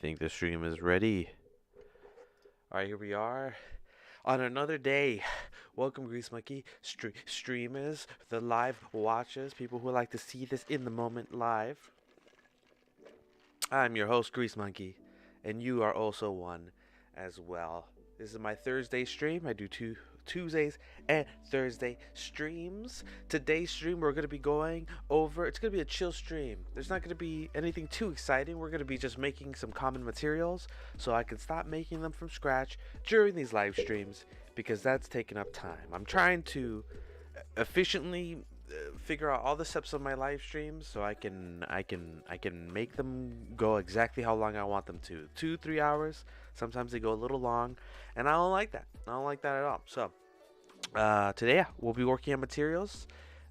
think the stream is ready. All right, here we are on another day. Welcome, Grease Monkey streamers, the live watchers, people who like to see this in the moment live. I'm your host, Grease Monkey, and you are also one as well. This is my Thursday stream. I do Tuesdays and Thursday streams. Today's stream, we're going to be going over, it's going to be a chill stream. There's not going to be anything too exciting. We're going to be just making some common materials so I can stop making them from scratch during these live streams because that's taking up time. I'm trying to efficiently figure out all the steps of my live streams so I can make them go exactly how long I want them to. 2-3 hours. Sometimes they go a little long, and I don't like that. I don't like that at all. So today, we'll be working on materials.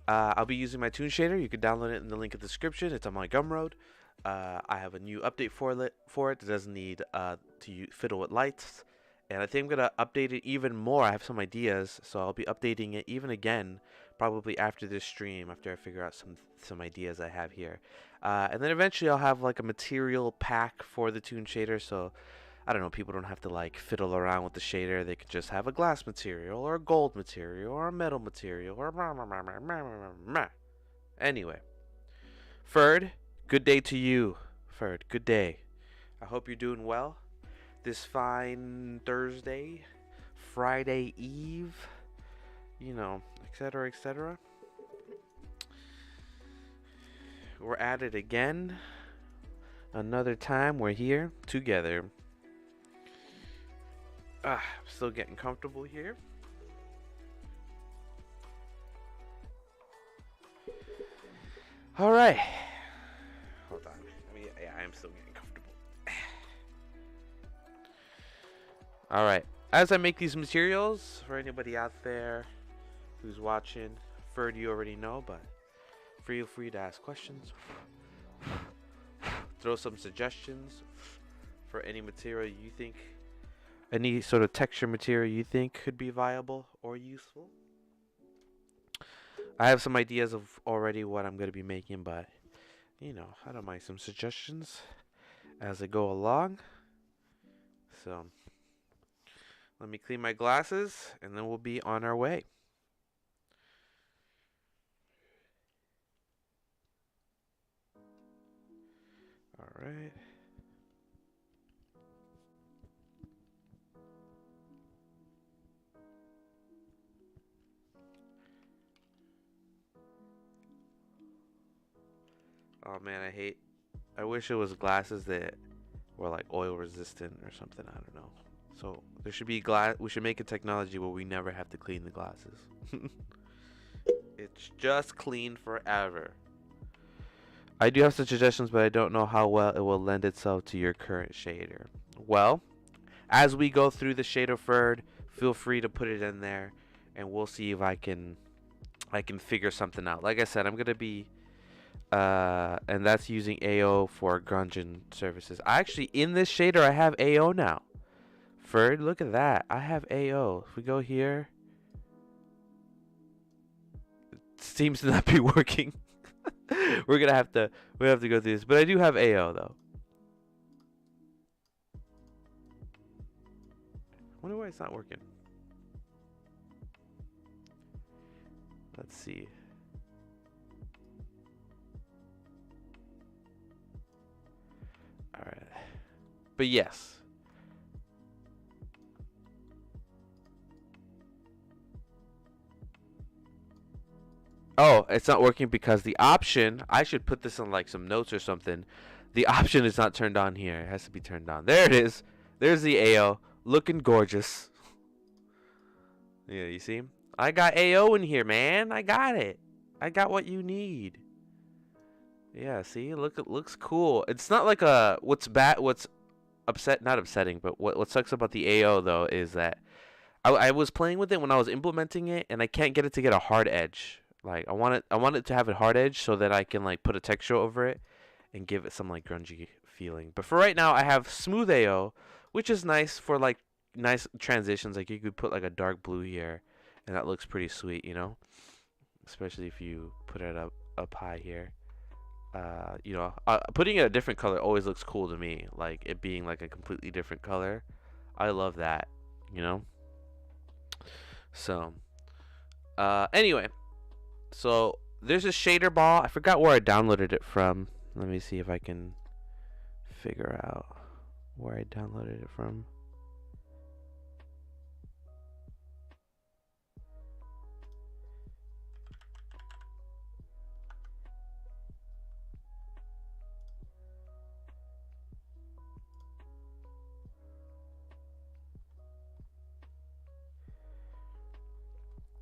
I'll be using my Toon shader. You can download it in the link in the description. It's on my Gumroad. I have a new update for it. It doesn't need to fiddle with lights. And I think I'm going to update it even more. I have some ideas, so I'll be updating it even again, probably after this stream, after I figure out some ideas I have here. And then eventually I'll have like a material pack for the Toon shader, so I don't know, people don't have to like fiddle around with the shader. They could just have a glass material or a gold material or a metal material or anyway. Ferd, good day to you. Ferd, good day. I hope you're doing well this fine Thursday, Friday Eve, you know, etc., etc. We're at it again. Another time we're here together. I'm still getting comfortable here. All right. Hold on. Yeah, I'm still getting comfortable. All right. As I make these materials, for anybody out there who's watching, Ferd, you already know, but feel free to ask questions. Throw some suggestions for any material you think, any sort of texture material you think could be viable or useful. I have some ideas of already what I'm going to be making, but, you know, I don't mind some suggestions as I go along. So, let me clean my glasses, and then we'll be on our way. All right. Oh man, I wish it was glasses that were like oil resistant or something. I don't know. So there should be we should make a technology where we never have to clean the glasses. It's just clean forever. I do have some suggestions, but I don't know how well it will lend itself to your current shader. Well, as we go through the shader Ferd, feel free to put it in there, and we'll see if I can figure something out. Like I said, I'm gonna be and that's using AO for grunging services. Actually, in this shader, I have AO now. Ferd, look at that. I have AO. If we go here, it seems to not be working. we have to go through this, but I do have AO though. I wonder why it's not working. Let's see. All right. But yes. Oh, it's not working because the option, I should put this in like some notes or something. The option is not turned on here. It has to be turned on. There it is. There's the AO. Looking gorgeous. Yeah, you see? I got AO in here, man. I got it. I got what you need. Yeah, see? Look, it looks cool. It's not like a what's not upsetting, but what sucks about the AO though is that I was playing with it when I was implementing it, and I can't get it to get a hard edge. Like I want it to have a hard edge so that I can like put a texture over it and give it some like grungy feeling. But for right now, I have smooth AO, which is nice for like nice transitions. Like you could put like a dark blue here, and that looks pretty sweet, you know. Especially if you put it up high here. You know, putting it a different color always looks cool to me. Like it being like a completely different color. I love that, you know? So, anyway, so there's a shader ball. I forgot where I downloaded it from. Let me see if I can figure out where I downloaded it from.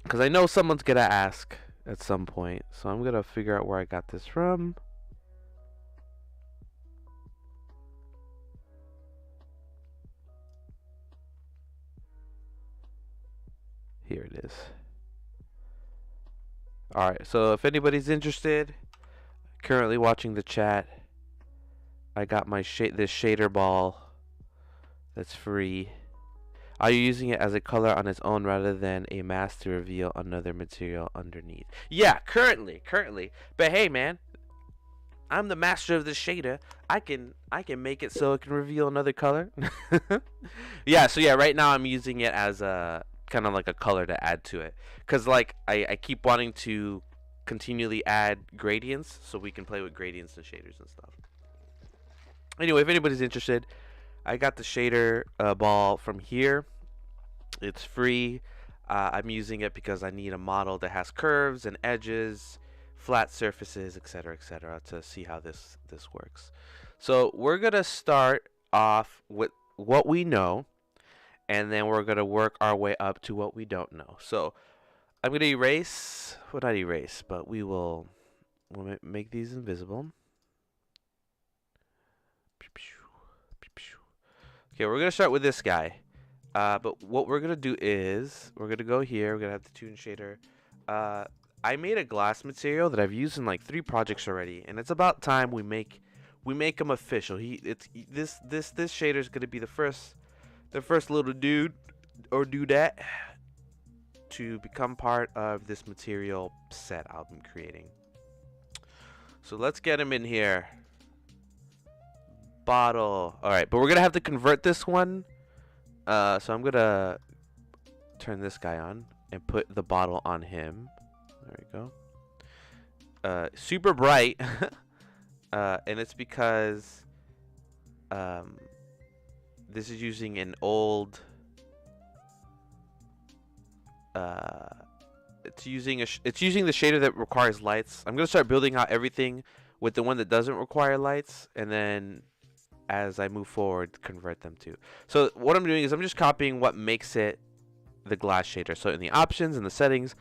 Because I know someone's going to ask at some point. So I'm going to figure out where I got this from. Here it is. Alright, so if anybody's interested, currently watching the chat, I got my this shader ball that's free. Are you using it as a color on its own rather than a mask to reveal another material underneath? Yeah, currently. But hey, man, I'm the master of the shader. I can make it so it can reveal another color. Yeah, so yeah, right now I'm using it as a kind of like a color to add to it. Cause like I keep wanting to continually add gradients so we can play with gradients and shaders and stuff. Anyway, if anybody's interested, I got the shader ball from here. It's free. I'm using it because I need a model that has curves and edges, flat surfaces, etc., to see how this works. So we're gonna start off with what we know, and then we're gonna work our way up to what we don't know. So I'm gonna erase, well, not erase, but we'll make these invisible. Okay, we're gonna start with this guy. But what we're gonna do is we're gonna go here. We're gonna have the Toon shader. I made a glass material that I've used in like 3 projects already, and it's about time we make him official. This shader is gonna be the first little dude or dudette to become part of this material set I'm creating. So let's get him in here. Bottle. All right, but we're gonna have to convert this one. So I'm gonna turn this guy on and put the bottle on him. There we go. Super bright, and it's because this is using an old. It's using the shader that requires lights. I'm gonna start building out everything with the one that doesn't require lights, and then as I move forward, convert them to. So what I'm doing is I'm just copying what makes it the glass shader. So in the options and the settings,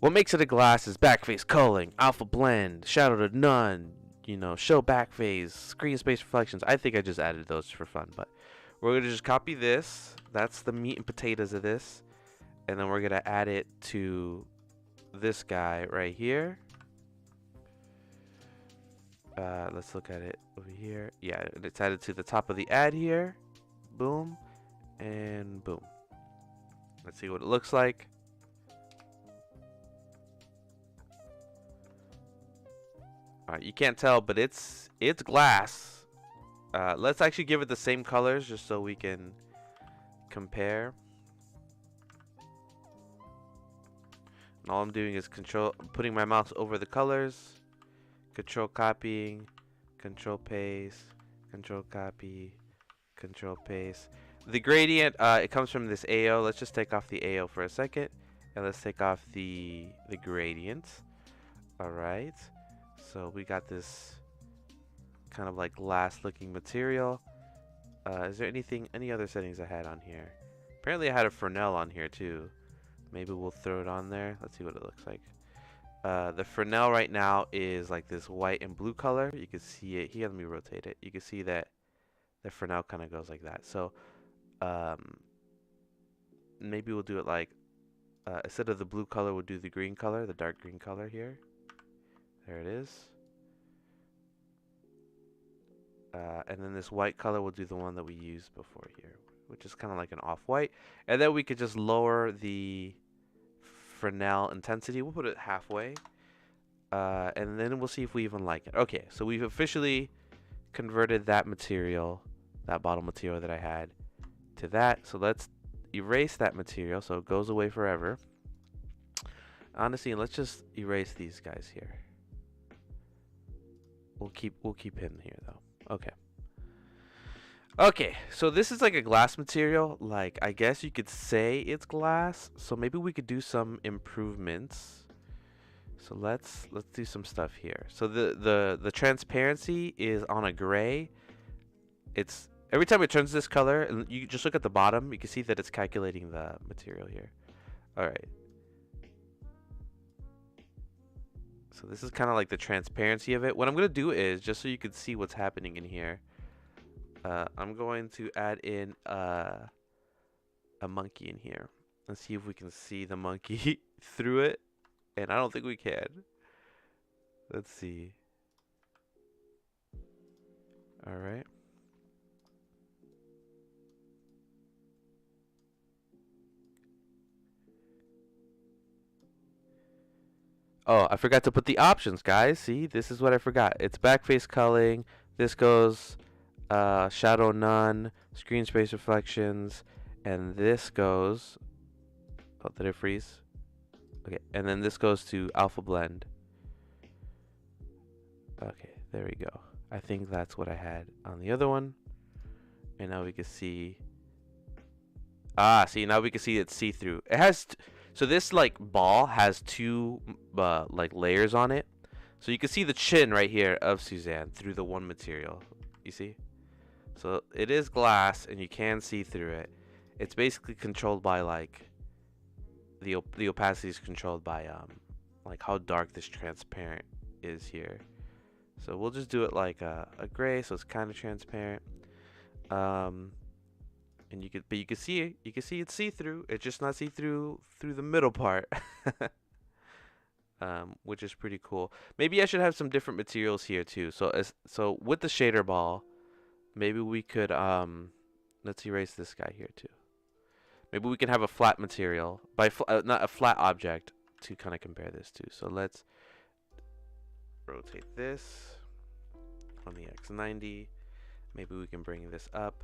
what makes it a glass is backface culling, alpha blend, shadow to none, you know, show backface, screen space reflections. I think I just added those for fun, but we're gonna just copy this. That's the meat and potatoes of this, and then we're gonna add it to this guy right here. Let's look at it over here. Yeah, it's added to the top of the ad here. Boom. And boom. Let's see what it looks like. Alright, you can't tell, but it's glass. Let's actually give it the same colors just so we can compare. And all I'm doing is putting my mouse over the colors. Control copying, control paste, control copy, control paste. The gradient, it comes from this AO. Let's just take off the AO for a second, and let's take off the gradient. All right. So we got this kind of like glass-looking material. Is there any other settings I had on here? Apparently, I had a Fresnel on here too. Maybe we'll throw it on there. Let's see what it looks like. The Fresnel right now is like this white and blue color. You can see it here. Let me rotate it. You can see that the Fresnel kind of goes like that. So maybe we'll do it like instead of the blue color, we'll do the green color, the dark green color here. There it is. And then this white color, we'll do the one that we used before here, which is kind of like an off-white. And then we could just lower the Fresnel intensity. We'll put it halfway. and then we'll see if we even like it. Okay, so we've officially converted that material, that bottle material that I had, to that. So let's erase that material so it goes away forever. Honestly, let's just erase these guys here. We'll keep him here though. Okay. Okay, so this is like a glass material. Like, I guess you could say it's glass. So maybe we could do some improvements. So let's do some stuff here. So the transparency is on a gray. It's every time it turns this color, and you just look at the bottom, you can see that it's calculating the material here. All right. So this is kind of like the transparency of it. What I'm gonna do is, just so you can see what's happening in here, I'm going to add in a monkey in here. Let's see if we can see the monkey through it. And I don't think we can. Let's see. All right. Oh, I forgot to put the options, guys. See, this is what I forgot. It's backface culling. This goes shadow none, screen space reflections, and this goes. Oh, did it freeze? Okay, and then this goes to alpha blend. Okay, there we go. I think that's what I had on the other one. And now we can see. Ah, see, now we can see it's see-through. It has. So this like ball has two like layers on it. So you can see the chin right here of Suzanne through the one material. You see? So it is glass and you can see through it. It's basically controlled by like the opacity is controlled by like how dark this transparent is here. So we'll just do it like a gray, so it's kind of transparent. And you can see it. You can see it's see-through. It's just not see-through through the middle part, which is pretty cool. Maybe I should have some different materials here too. So with the shader ball, maybe we could let's erase this guy here too. Maybe we can have a flat material by not a flat object to kind of compare this to. So let's rotate this on the X90. Maybe we can bring this up.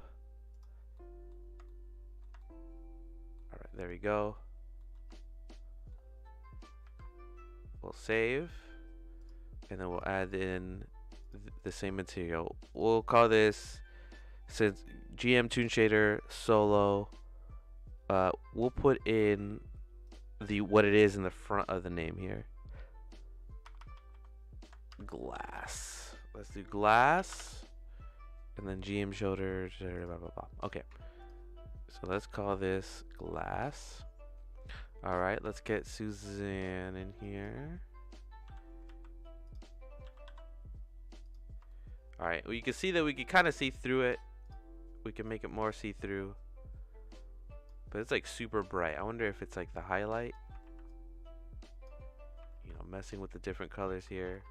All right, there we go. We'll save, and then we'll add in the same material. We'll call this, since GM Toon Shader Solo, we'll put in what it is in the front of the name here. Glass. Let's do glass, and then GM shoulder, blah blah blah. Okay. So let's call this glass. All right, let's get Suzanne in here. All right, well, you can see that we can kind of see through it. We can make it more see-through. But it's like super bright. I wonder if it's like the highlight. You know, messing with the different colors here.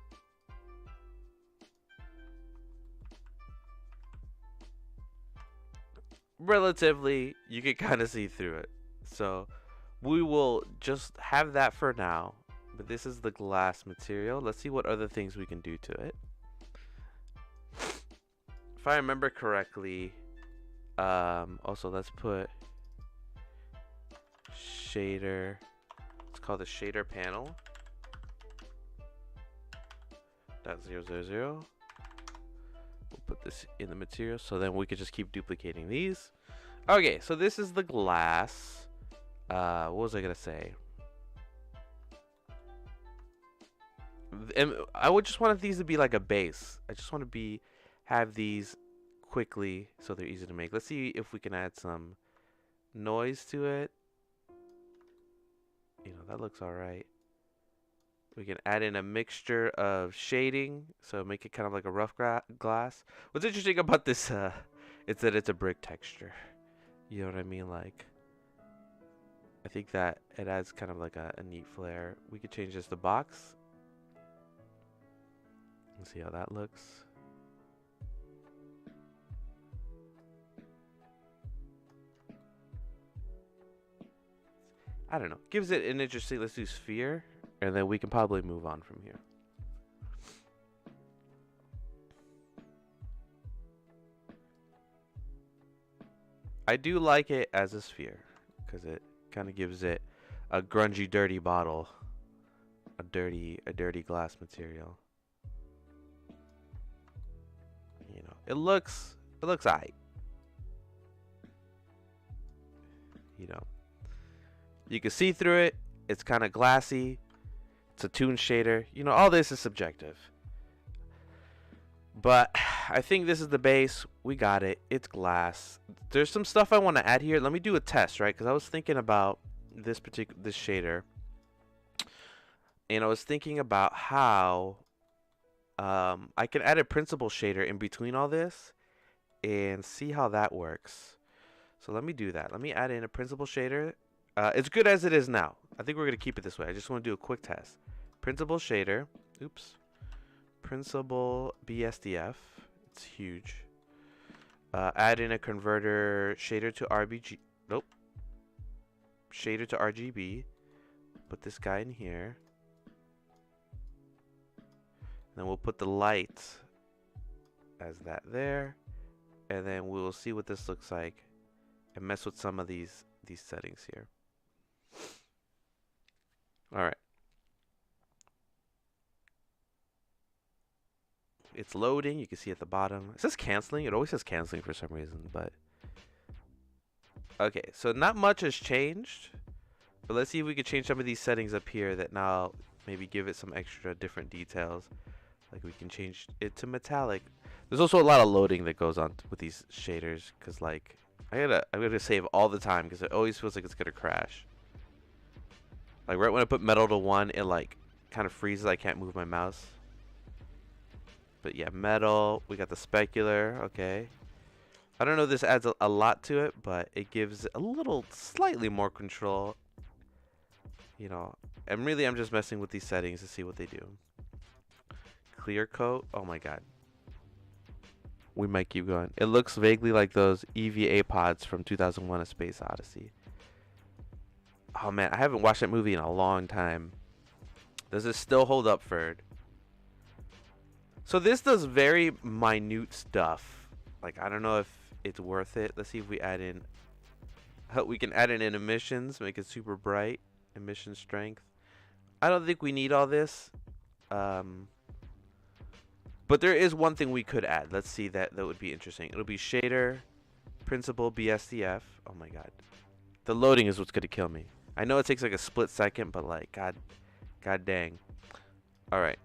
Relatively, you can kind of see through it. So we will just have that for now. But this is the glass material. Let's see what other things we can do to it. If I remember correctly, also let's put shader. It's called the shader panel. .000. We'll put this in the material, so then we could just keep duplicating these. Okay, so this is the glass. What was I gonna say? And I would just want these to be like a base. I just want to have these quickly so they're easy to make. Let's see if we can add some noise to it. You know, that looks all right. We can add in a mixture of shading, so make it kind of like a rough glass. What's interesting about this, it's that it's a brick texture. You know what I mean? Like, I think that it adds kind of like a neat flair. We could change this to box. Let's see how that looks. I don't know. Gives it an interesting, let's do sphere, and then we can probably move on from here. I do like it as a sphere because it kind of gives it a grungy, dirty bottle, a dirty glass material. You know, it looks aight. You know, you can see through it. It's kind of glassy. It's a Toon shader. You know, all this is subjective. But I think this is the base. We got it. It's glass. There's some stuff I want to add here. Let me do a test, right? Because I was thinking about this shader, and I was thinking about how I can add a principal shader in between all this and see how that works. So let me do that. Let me add in a principal shader. It's good as it is now. I think we're going to keep it this way. I just want to do a quick test. Principal shader. Oops. Principal BSDF. It's huge. Add in a converter shader to RBG. Nope. Shader to RGB. Put this guy in here. Then we'll put the light as that there. And then we'll see what this looks like and mess with some of these settings here. All right. It's loading. You can see at the bottom. It says canceling. It always says canceling for some reason, but okay. So not much has changed, but let's see if we can change some of these settings up here that now maybe give it some extra different details. Like we can change it to metallic. There's also a lot of loading that goes on with these shaders because like I'm gonna save all the time because it always feels like it's gonna crash. Like right when I put metal to 1, it like kind of freezes. I can't move my mouse. But yeah, metal. We got the specular. Okay. I don't know if this adds a lot to it, but it gives a little, slightly more control. You know, and really I'm just messing with these settings to see what they do. Clear coat. Oh my god. We might keep going. It looks vaguely like those EVA pods from 2001: A Space Odyssey. Oh man, I haven't watched that movie in a long time. Does it still hold up, Ferd? So this does very minute stuff. Like I don't know if it's worth it. Let's see if we add in. We can add in emissions, make it super bright. Emission strength. I don't think we need all this. But there is one thing we could add. Let's see that would be interesting. It'll be shader, principal BSDF. Oh my god, the loading is what's gonna kill me. I know it takes like a split second, but like god dang. All right.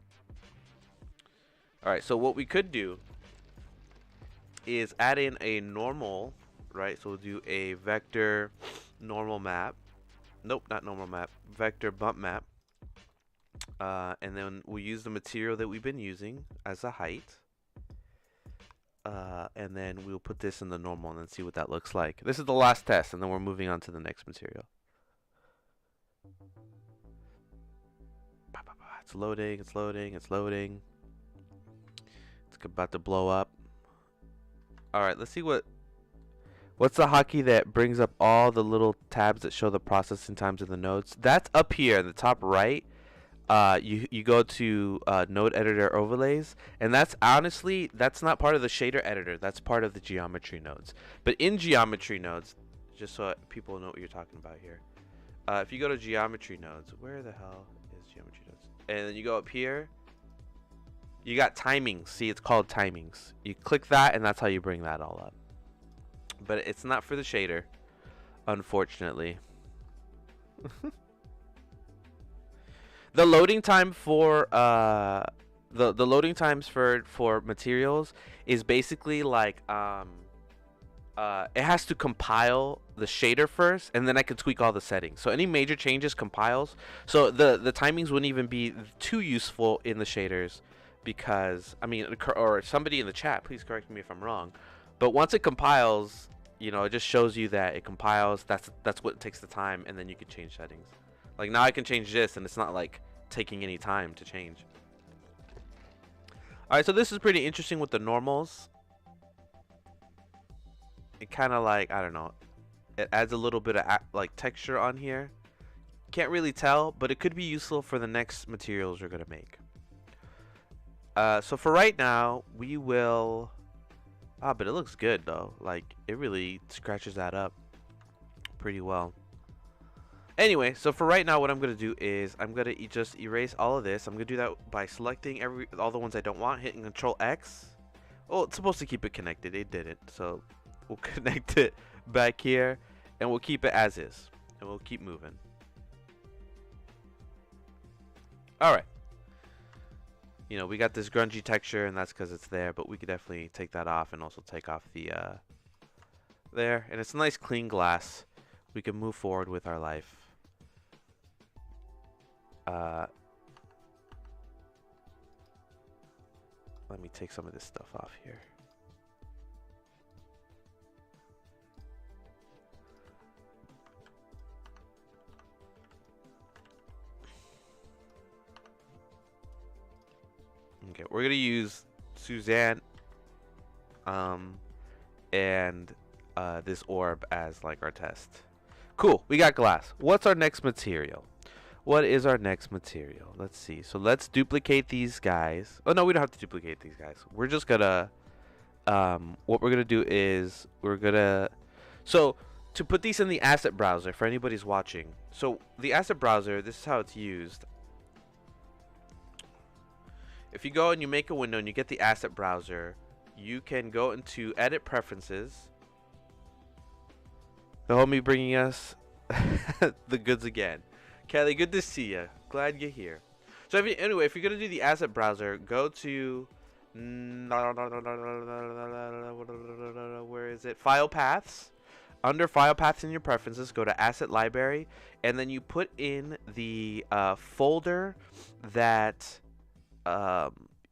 So what we could do is add in a normal, right? So we'll do a vector normal map. Nope, not normal map. Vector bump map. And then we'll use the material that we've been using as a height. And then we'll put this in the normal and then see what that looks like. This is the last test, and then we're moving on to the next material. It's loading, it's loading, it's loading. It's about to blow up. Alright, let's see what's the hotkey that brings up all the little tabs that show the processing times of the nodes. That's up here in the top right. You go to node editor overlays, and that's honestly not part of the shader editor. That's part of the geometry nodes. But in geometry nodes, just so people know what you're talking about here, if you go to geometry nodes, where the hell is geometry nodes? And then you go up here, you got timings. See, it's called timings. You click that, and that's how you bring that all up. But it's not for the shader, unfortunately. The loading time for the loading times for materials is basically like it has to compile the shader first, and then I can tweak all the settings. So any major changes compiles. So the timings wouldn't even be too useful in the shaders, because I mean, or somebody in the chat, please correct me if I'm wrong. But once it compiles, you know, it just shows you that it compiles. That's what takes the time, and then you can change settings. Like now I can change this, and it's not like taking any time to change. Alright, so this is pretty interesting with the normals. It kind of like, I don't know, it adds a little bit of like texture on here. Can't really tell, but it could be useful for the next materials we're gonna make. So for right now, we will Ah, but it looks good though. Like it really scratches that up pretty well. Anyway, so for right now, what I'm gonna do is I'm gonna just erase all of this. I'm gonna do that by selecting all the ones I don't want, hitting Control X. Oh, it's supposed to keep it connected. It didn't, so we'll connect it back here, and we'll keep it as is, and we'll keep moving. All right. You know, we got this grungy texture, and that's because it's there, but we could definitely take that off and also take off the there. And it's a nice clean glass. We can move forward with our life. Let me take some of this stuff off here. Okay, we're gonna use Suzanne and this orb as like our test. Cool, we got glass. What's our next material? What is our next material? Let's see. So let's duplicate these guys. Oh no, we don't have to duplicate these guys. We're just gonna what we're gonna do is we're gonna to put these in the asset browser for anybody's watching. So the asset browser, this is how it's used. If you go and you make a window and you get the asset browser, you can go into edit preferences. The homie bringing us the goods again. Kelly, good to see you. Glad you're here. So anyway, if you're gonna do the asset browser, go to where is it? File paths. Under file paths in your preferences, go to asset library, and then you put in the folder that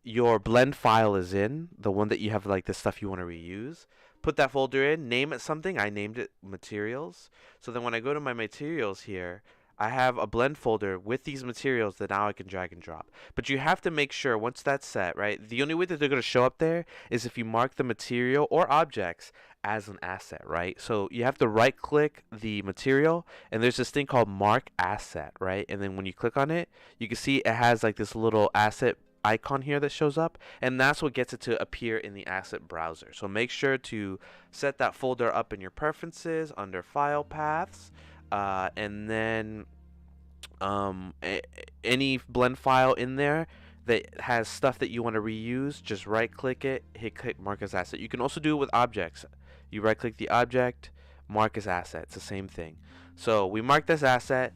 your blend file is in, the one that you have like the stuff you want to reuse. Put that folder in, name it something. I named it materials. So then when I go to my materials here, I have a blend folder with these materials that now I can drag and drop. But you have to make sure once that's set, right? The only way that they're going to show up there is if you mark the material or objects as an asset, right? So you have to right click the material, and there's this thing called mark asset, right? And then when you click on it, you can see it has like this little asset icon here that shows up, and that's what gets it to appear in the asset browser. So make sure to set that folder up in your preferences under file paths, and then any blend file in there that has stuff that you want to reuse, just right click it, hit click mark as asset. You can also do it with objects. You right click the object, mark as asset. It's the same thing. So we mark this asset.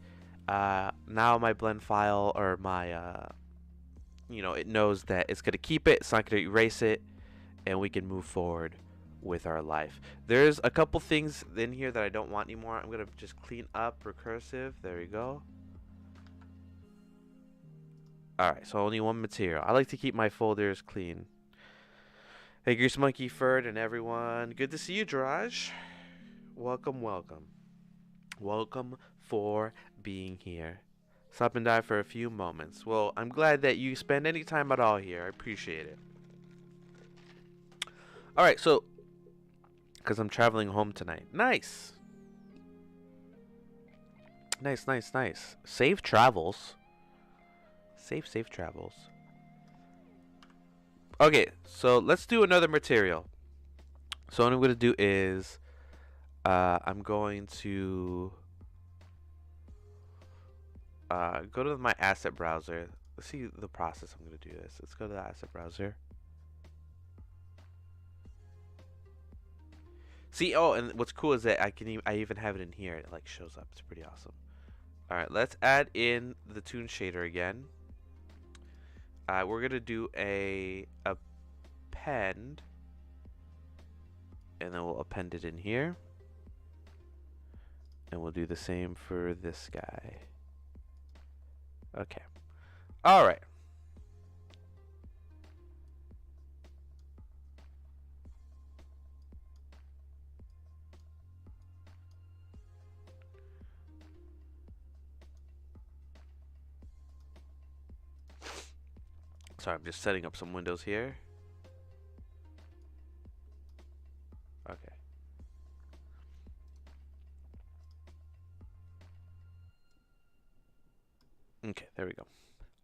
Now my blend file, or my you know, it knows that it's going to keep it, it's not going to erase it, and we can move forward with our life. There's a couple things in here that I don't want anymore. I'm going to just clean up recursive. There we go. Alright, so only one material. I like to keep my folders clean. Hey, Grease Monkey, Ferd, and everyone. Good to see you, Draj. Welcome, welcome. Welcome for being here. Stop and die for a few moments. Well, I'm glad that you spend any time at all here. I appreciate it. Alright, so because I'm traveling home tonight. Nice. Nice, nice, nice. Safe travels. Safe travels. Okay, so let's do another material. So what I'm going to do is I'm going to go to my asset browser. Let's see the process I'm going to do this. Let's go to the asset browser. See, oh, and what's cool is that I even have it in here. It like shows up. It's pretty awesome. All right, let's add in the Toon shader again. We're gonna do a append, and then we'll append it in here, and we'll do the same for this guy. Okay. All right. Sorry, I'm just setting up some windows here. Okay. Okay, there we go.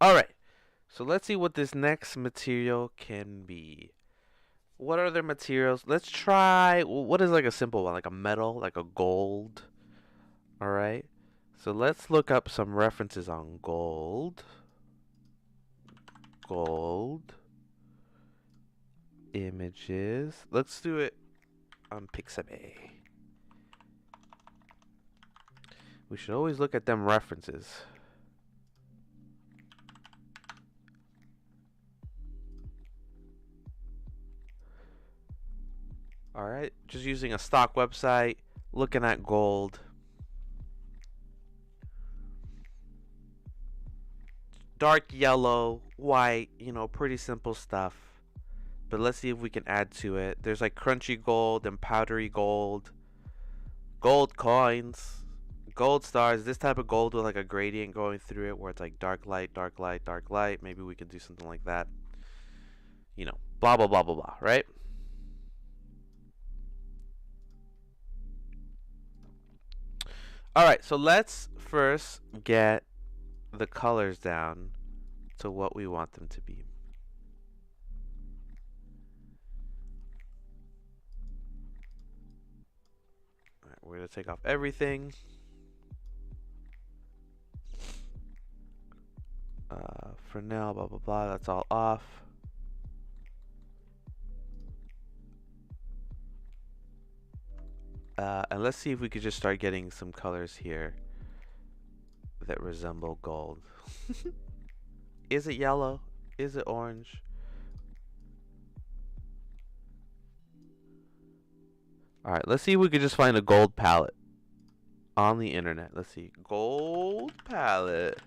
All right. So let's see what this next material can be. What are their materials? Let's try. What is like a simple one, like a metal, like a gold. All right. So let's look up some references on gold. Gold images. Let's do it on Pixabay. We should always look at them references. All right, just using a stock website, looking at gold. Dark yellow, white, you know, pretty simple stuff. But let's see if we can add to it. There's like crunchy gold and powdery gold. Gold coins. Gold stars. This type of gold with like a gradient going through it where it's like dark light, dark light, dark light. Maybe we can do something like that. You know, blah, blah, blah, blah, blah, right? All right, so let's first get the colors down to what we want them to be. All right, we're going to take off everything. For now, blah, blah, blah, that's all off. And let's see if we could just start getting some colors here that resemble gold. Is it yellow? Is it orange? Alright, let's see if we could just find a gold palette on the internet. Let's see. Gold palette.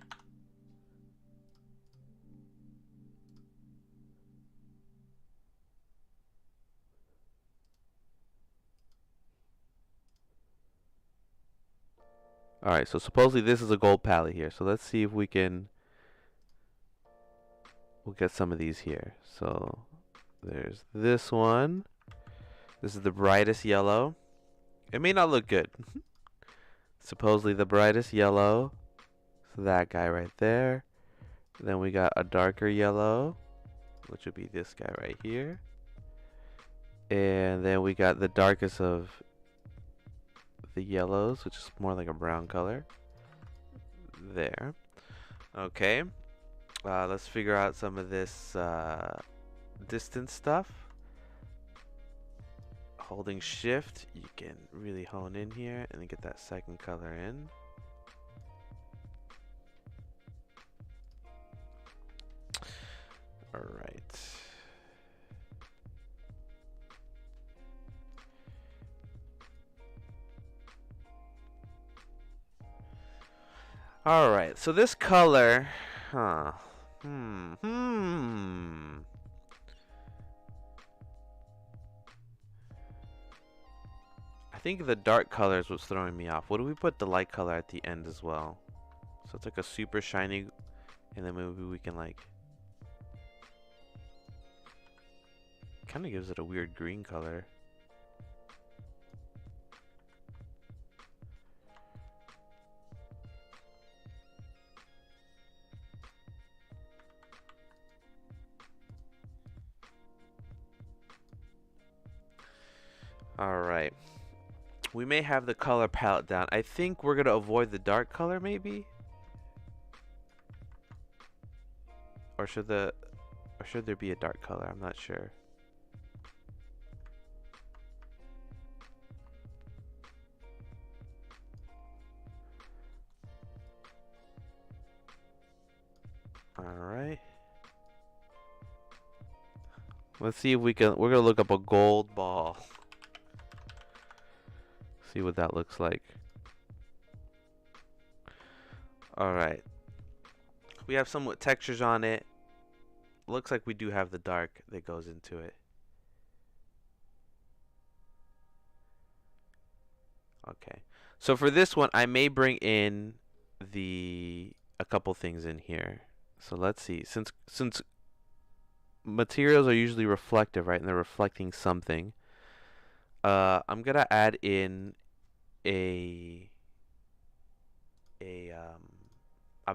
Alright, so supposedly this is a gold palette here. So let's see if we can... We'll get some of these here. So there's this one. This is the brightest yellow. It may not look good. Supposedly the brightest yellow. So that guy right there. Then we got a darker yellow, which would be this guy right here. And then we got the darkest of the yellows, which is more like a brown color. There. Okay. Let's figure out some of this distance stuff. Holding shift, you can really hone in here and then get that second color in. All right. All right. So this color, huh? I think the dark colors was throwing me off. What do we put the light color at the end as well? So it's like a super shiny, and then maybe we can like, kind of gives it a weird green color. All right. We may have the color palette down. I think we're gonna avoid the dark color maybe? Or should there be a dark color? I'm not sure. All right. Let's see if we can, we're gonna look up a gold ball. See what that looks like. All right. We have some with textures on it. Looks like we do have the dark that goes into it. Okay. So for this one, I may bring in a couple things in here. So let's see. Since materials are usually reflective, right? And they're reflecting something. I'm gonna add in a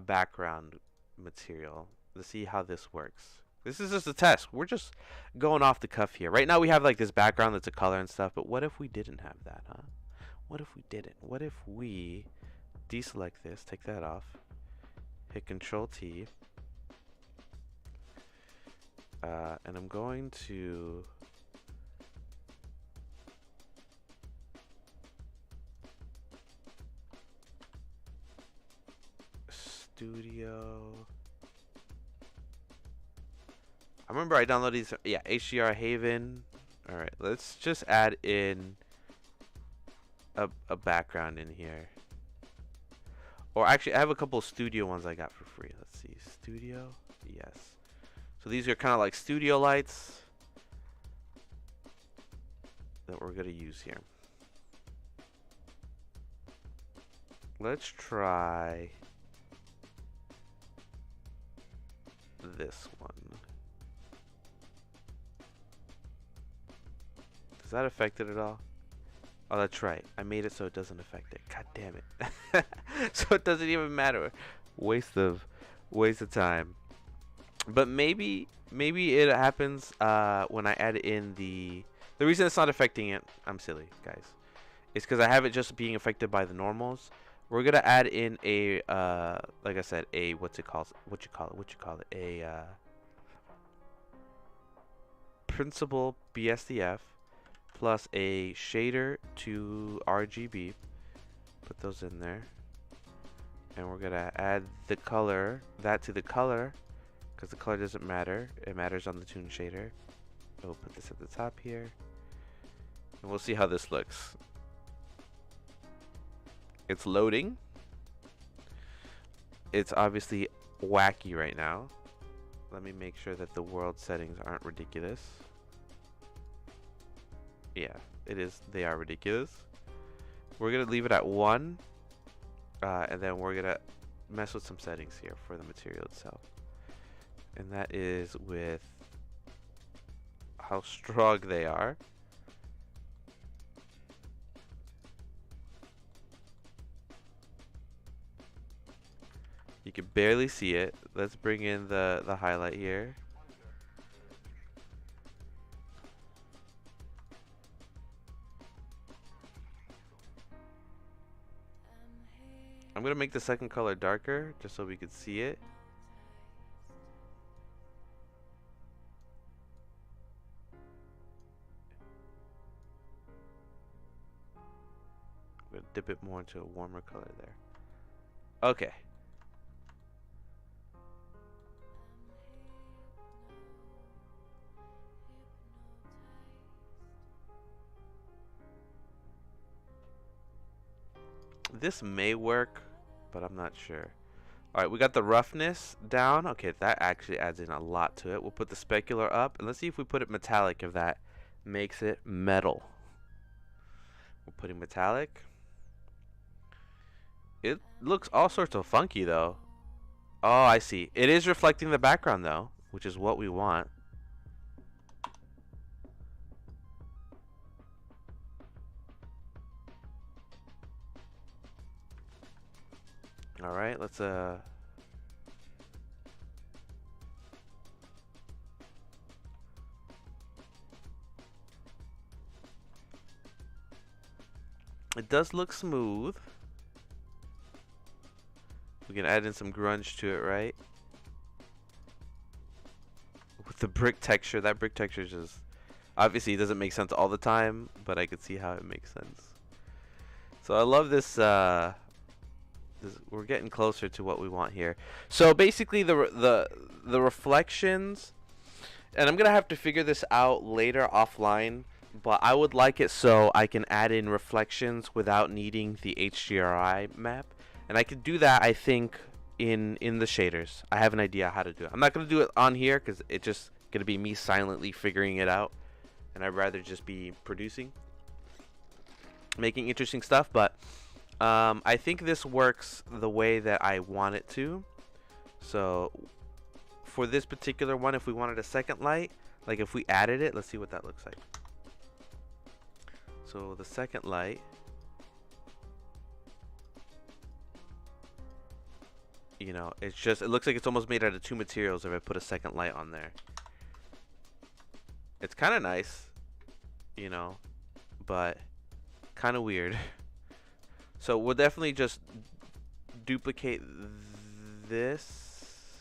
background material to see how this works. This is just a test. We're just going off the cuff here. Right now we have like this background that's a color and stuff, but what if we didn't have that, huh? What if we didn't? What if we deselect this, take that off, hit Control T, and I'm going to Studio. I remember I downloaded these. Yeah, HDR Haven. All right, let's just add in a background in here. Or actually, I have a couple of studio ones I got for free. Let's see, studio. Yes. So these are kind of like studio lights that we're gonna use here. Let's try this one. Does that affect it at all? Oh, that's right. I made it so it doesn't affect it. God damn it. So it doesn't even matter. Waste of time. But maybe it happens when I add in the reason it's not affecting it. I'm silly, guys. It's because I have it just being affected by the normals. We're gonna add in a like I said, a what you call it, a principal BSDF plus a shader to RGB. Put those in there, and we're gonna add the color to the color, because the color doesn't matter. It matters on the Toon shader. We'll put this at the top here, and we'll see how this looks. It's loading. It's obviously wacky right now. Let me make sure that the world settings aren't ridiculous. Yeah, it is. They are ridiculous. We're gonna leave it at 1, and then we're gonna mess with some settings here for the material itself, and that is with how strong they are. You can barely see it. Let's bring in the highlight here. I'm gonna make the second color darker just so we could see it. I'm gonna dip it more into a warmer color there. Okay. This may work, but I'm not sure. Alright, we got the roughness down. Okay, that actually adds in a lot to it. We'll put the specular up, and let's see if we put it metallic, if that makes it metal. We're putting metallic. It looks all sorts of funky, though. Oh, I see. It is reflecting the background, though, which is what we want. Alright, let's it does look smooth. We can add in some grunge to it, right? With the brick texture, that brick texture is just obviously it doesn't make sense all the time, but I could see how it makes sense. So I love this we're getting closer to what we want here. So basically the reflections, and I'm gonna have to figure this out later offline, but I would like it so I can add in reflections without needing the HDRI map, and I could do that, I think, in the shaders. I have an idea how to do it. I'm not gonna do it on here because it's just gonna be me silently figuring it out, and I'd rather just be making interesting stuff. But I think this works the way that I want it to. So for this particular one, if we wanted a second light, like if we added it, let's see what that looks like. So the second light, you know, it looks like it's almost made out of 2 materials if I put a second light on there. It's kind of nice, you know, but kind of weird. So we'll definitely just duplicate this,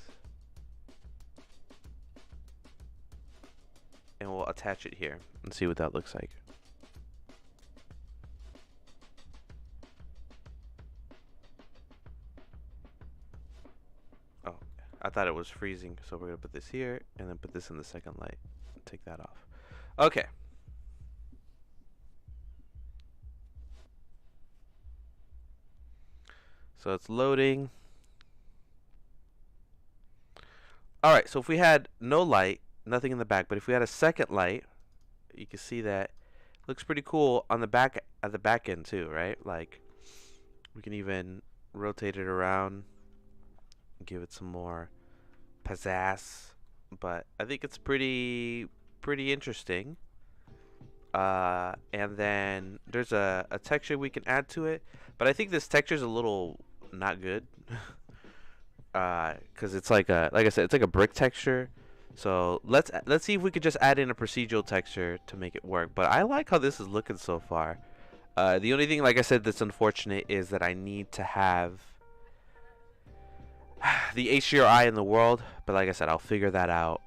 and we'll attach it here and see what that looks like. Oh, I thought it was freezing, so we're gonna put this here and then put this in the second light. Take that off. Okay. So it's loading. Alright, so if we had no light, nothing in the back, but if we had a second light, you can see that it looks pretty cool on the back, at the back end too, right? Like, we can even rotate it around, give it some more pizzazz, but I think it's pretty interesting. And then there's a texture we can add to it, but I think this texture is a little not good. Because it's like I said, it's like a brick texture. So let's see if we could just add in a procedural texture to make it work. But I like how this is looking so far. The only thing, like I said, that's unfortunate is that I need to have the HDRI in the world. But like I said, I'll figure that out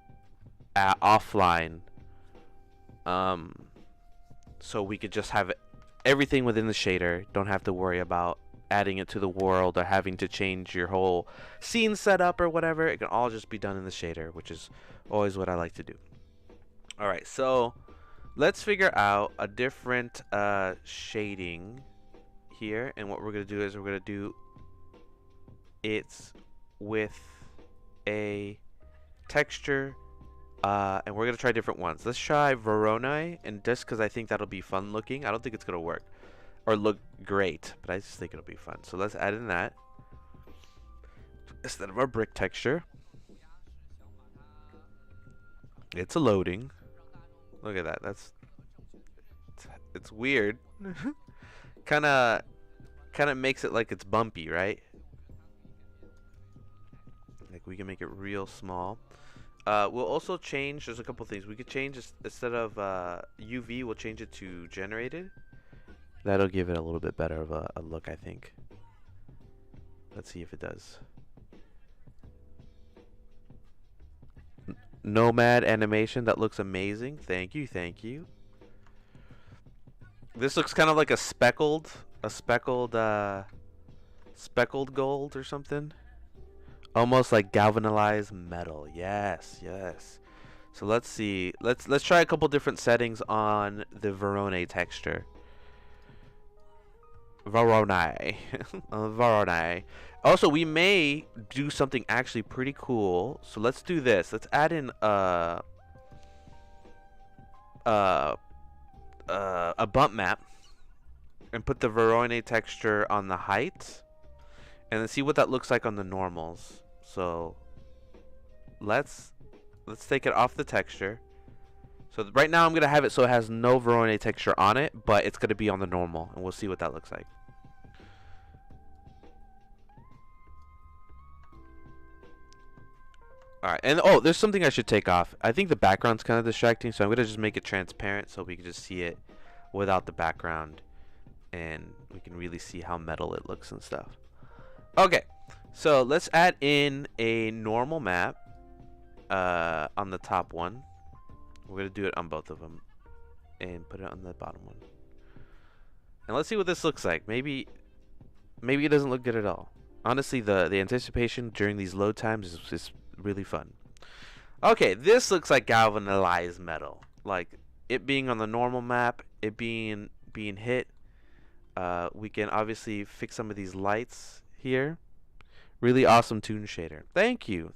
offline. So we could just have everything within the shader. Don't have to worry about adding it to the world or having to change your whole scene setup or whatever. It can all just be done in the shader, which is always what I like to do. Alright, so let's figure out a different shading here, and what we're going to do is we're going to do it with a texture, and we're going to try different ones. Let's try Voronoi, and just because I think that'll be fun looking. I don't think it's going to work or look great, but I just think it'll be fun. So let's add in that instead of our brick texture. It's a loading. Look at that. It's weird. kind of makes it like it's bumpy, right? Like we can make it real small. We'll also change. There's a couple things we could change. Instead of UV, we'll change it to generated. That'll give it a little bit better of a look, I think. Let's see if it does. Nomad animation, that looks amazing. Thank you, thank you. This looks kind of like a speckled gold or something. Almost like galvanized metal. Yes, yes. So let's see. Let's try a couple different settings on the Voronoi texture. Voronoi. Voronoi. Also, we may do something actually pretty cool. So let's do this. Let's add in a bump map and put the Voronoi texture on the height, and then see what that looks like on the normals. So let's take it off the texture. So right now I'm gonna have it so it has no Voronoi texture on it, but it's gonna be on the normal, and we'll see what that looks like. Alright, and oh, there's something I should take off. I think the background's kind of distracting, so I'm gonna just make it transparent so we can just see it without the background, and we can really see how metal it looks and stuff. Okay, so let's add in a normal map on the top one. We're gonna do it on both of them and put it on the bottom one. And let's see what this looks like. Maybe it doesn't look good at all. Honestly, the anticipation during these load times is really fun. Okay, this looks like galvanized metal. Like it being on the normal map, it being hit. We can obviously fix some of these lights here. Really awesome Toon shader. Thank you,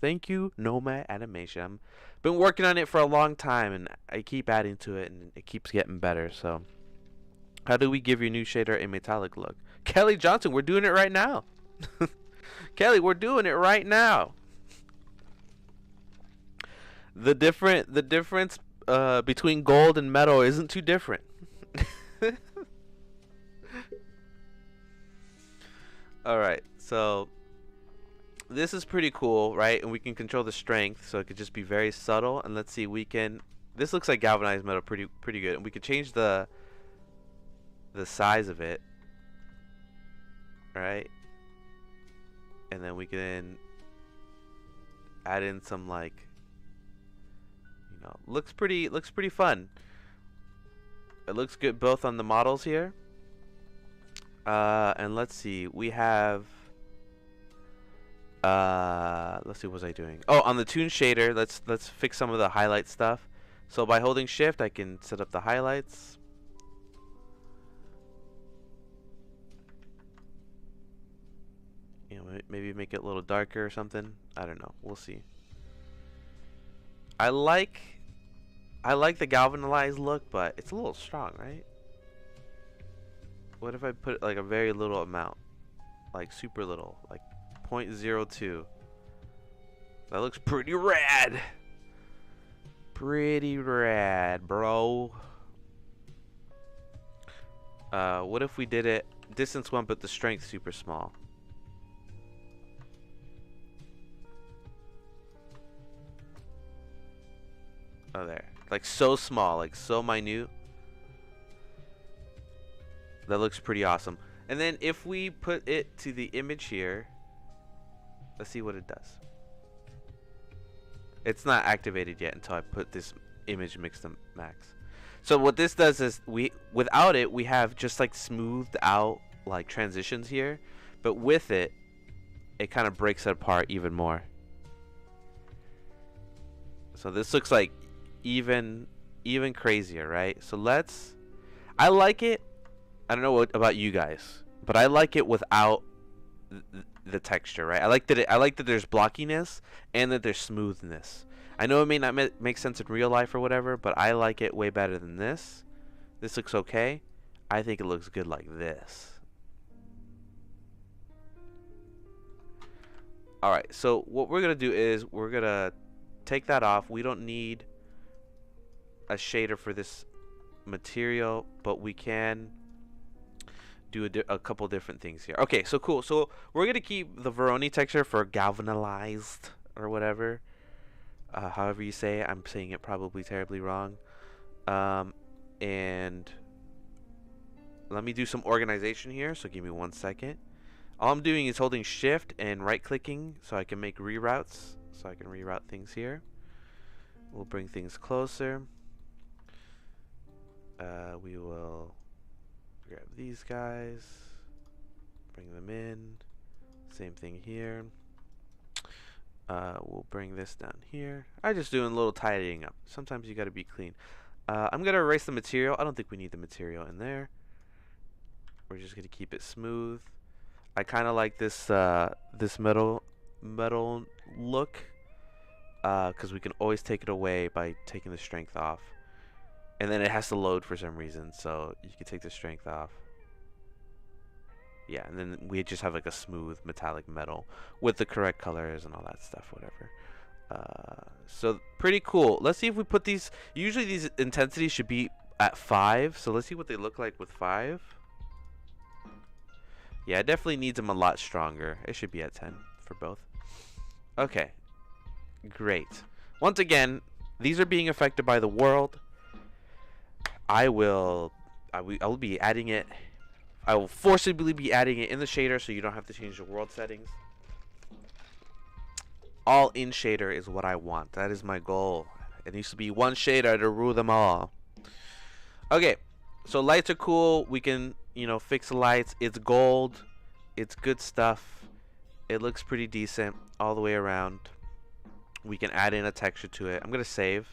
Nomad Animation. I've been working on it for a long time, and I keep adding to it, and it keeps getting better. So, how do we give your new shader a metallic look? Kelly Johnson, we're doing it right now. Kelly, we're doing it right now. The difference between gold and metal isn't too different. Alright, so this is pretty cool, right? And we can control the strength, so it could just be very subtle. And let's see, This looks like galvanized metal pretty good. And we could change the size of it. Right? And then we can add in some, like, you know, looks pretty fun. It looks good both on the models here. And let's see, we have let's see, what was I doing? Oh, on the Toon shader, let's fix some of the highlight stuff. So by holding shift, I can set up the highlights. You know, maybe make it a little darker or something. I don't know. We'll see. I like the galvanized look, but it's a little strong, right? What if I put like a very little amount? Like super little, like 0.02. That looks pretty rad. Pretty rad, bro. What if we did it distance 1 but the strength super small? Oh, there. Like so small, like so minute. That looks pretty awesome. And then if we put it to the image here, let's see what it does. It's not activated yet until I put this image mix to max. So what this does is without it, we have just like smoothed out like transitions here, but with it, it kind of breaks it apart even more. So this looks like even crazier, right? So I like it. I don't know what about you guys, but I like it without the texture, right? I like that there's blockiness and that there's smoothness. I know it may not make sense in real life or whatever, but I like it way better than this. This looks okay. I think it looks good like this. Alright, so what we're going to do is we're going to take that off. We don't need a shader for this material, but we can do a couple different things here. Okay, so cool. So we're going to keep the Veroni texture for galvanized or whatever. However you say it. I'm saying it probably terribly wrong. And let me do some organization here. So give me 1 second. All I'm doing is holding shift and right clicking so I can make reroutes. So I can reroute things here. We'll bring things closer. We will grab these guys, bring them in. Same thing here. We'll bring this down here. I'm just doing a little tidying up. Sometimes you gotta be clean. I'm gonna erase the material. I don't think we need the material in there. We're just gonna keep it smooth. I kind of like this this metal look, because we can always take it away by taking the strength off. And then it has to load for some reason, so you can take the strength off. Yeah, and then we just have like a smooth metallic metal with the correct colors and all that stuff, whatever. So pretty cool. Let's see if we put these. Usually these intensities should be at 5, so let's see what they look like with 5. Yeah, it definitely needs them a lot stronger. It should be at 10 for both. Okay, great. Once again, these are being affected by the world. I will be adding it. I will forcibly be adding it in the shader so you don't have to change the world settings. All in shader is what I want. That is my goal. It needs to be one shader to rule them all. Okay, so lights are cool. We can, you know, fix the lights. It's gold. It's good stuff. It looks pretty decent all the way around. We can add in a texture to it. I'm gonna save.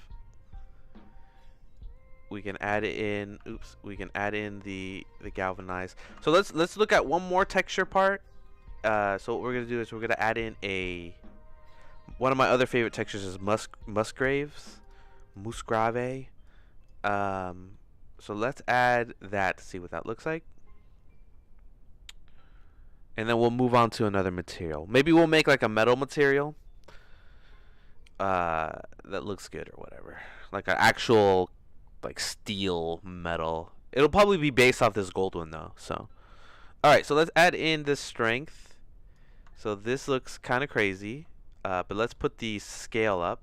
We can add it in. Oops. We can add in the galvanized. So let's look at one more texture part. So what we're gonna do is we're gonna add in one of my other favorite textures is Musgrave. So let's add that to see what that looks like. And then we'll move on to another material. Maybe we'll make like a metal material that looks good or whatever. Like an actual like steel metal. It'll probably be based off this gold one though. So alright, so let's add in this strength. So this looks kind of crazy. But let's put the scale up.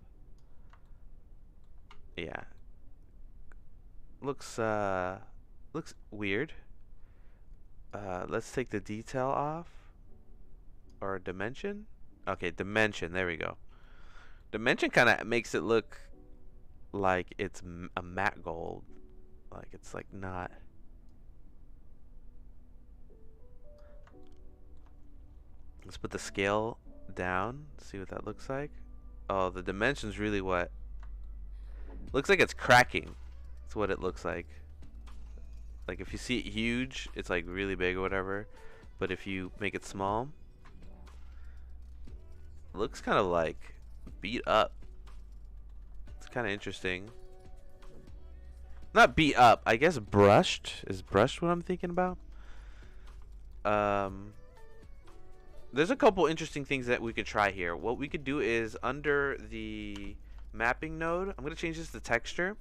Yeah. looks weird. Let's take the detail off, or dimension. Okay, dimension. There we go. Dimension kind of makes it look like it's a matte gold. Like it's like not. Let's put the scale down. See what that looks like. Oh, the dimension's really what. Looks like it's cracking. That's what it looks like. Like if you see it huge, it's like really big or whatever. But if you make it small, it looks kind of like beat up. It's kind of interesting. Not beat up, I guess brushed. Is brushed what I'm thinking about? There's a couple interesting things that we could try here. What we could do is under the mapping node, I'm going to change this to texture.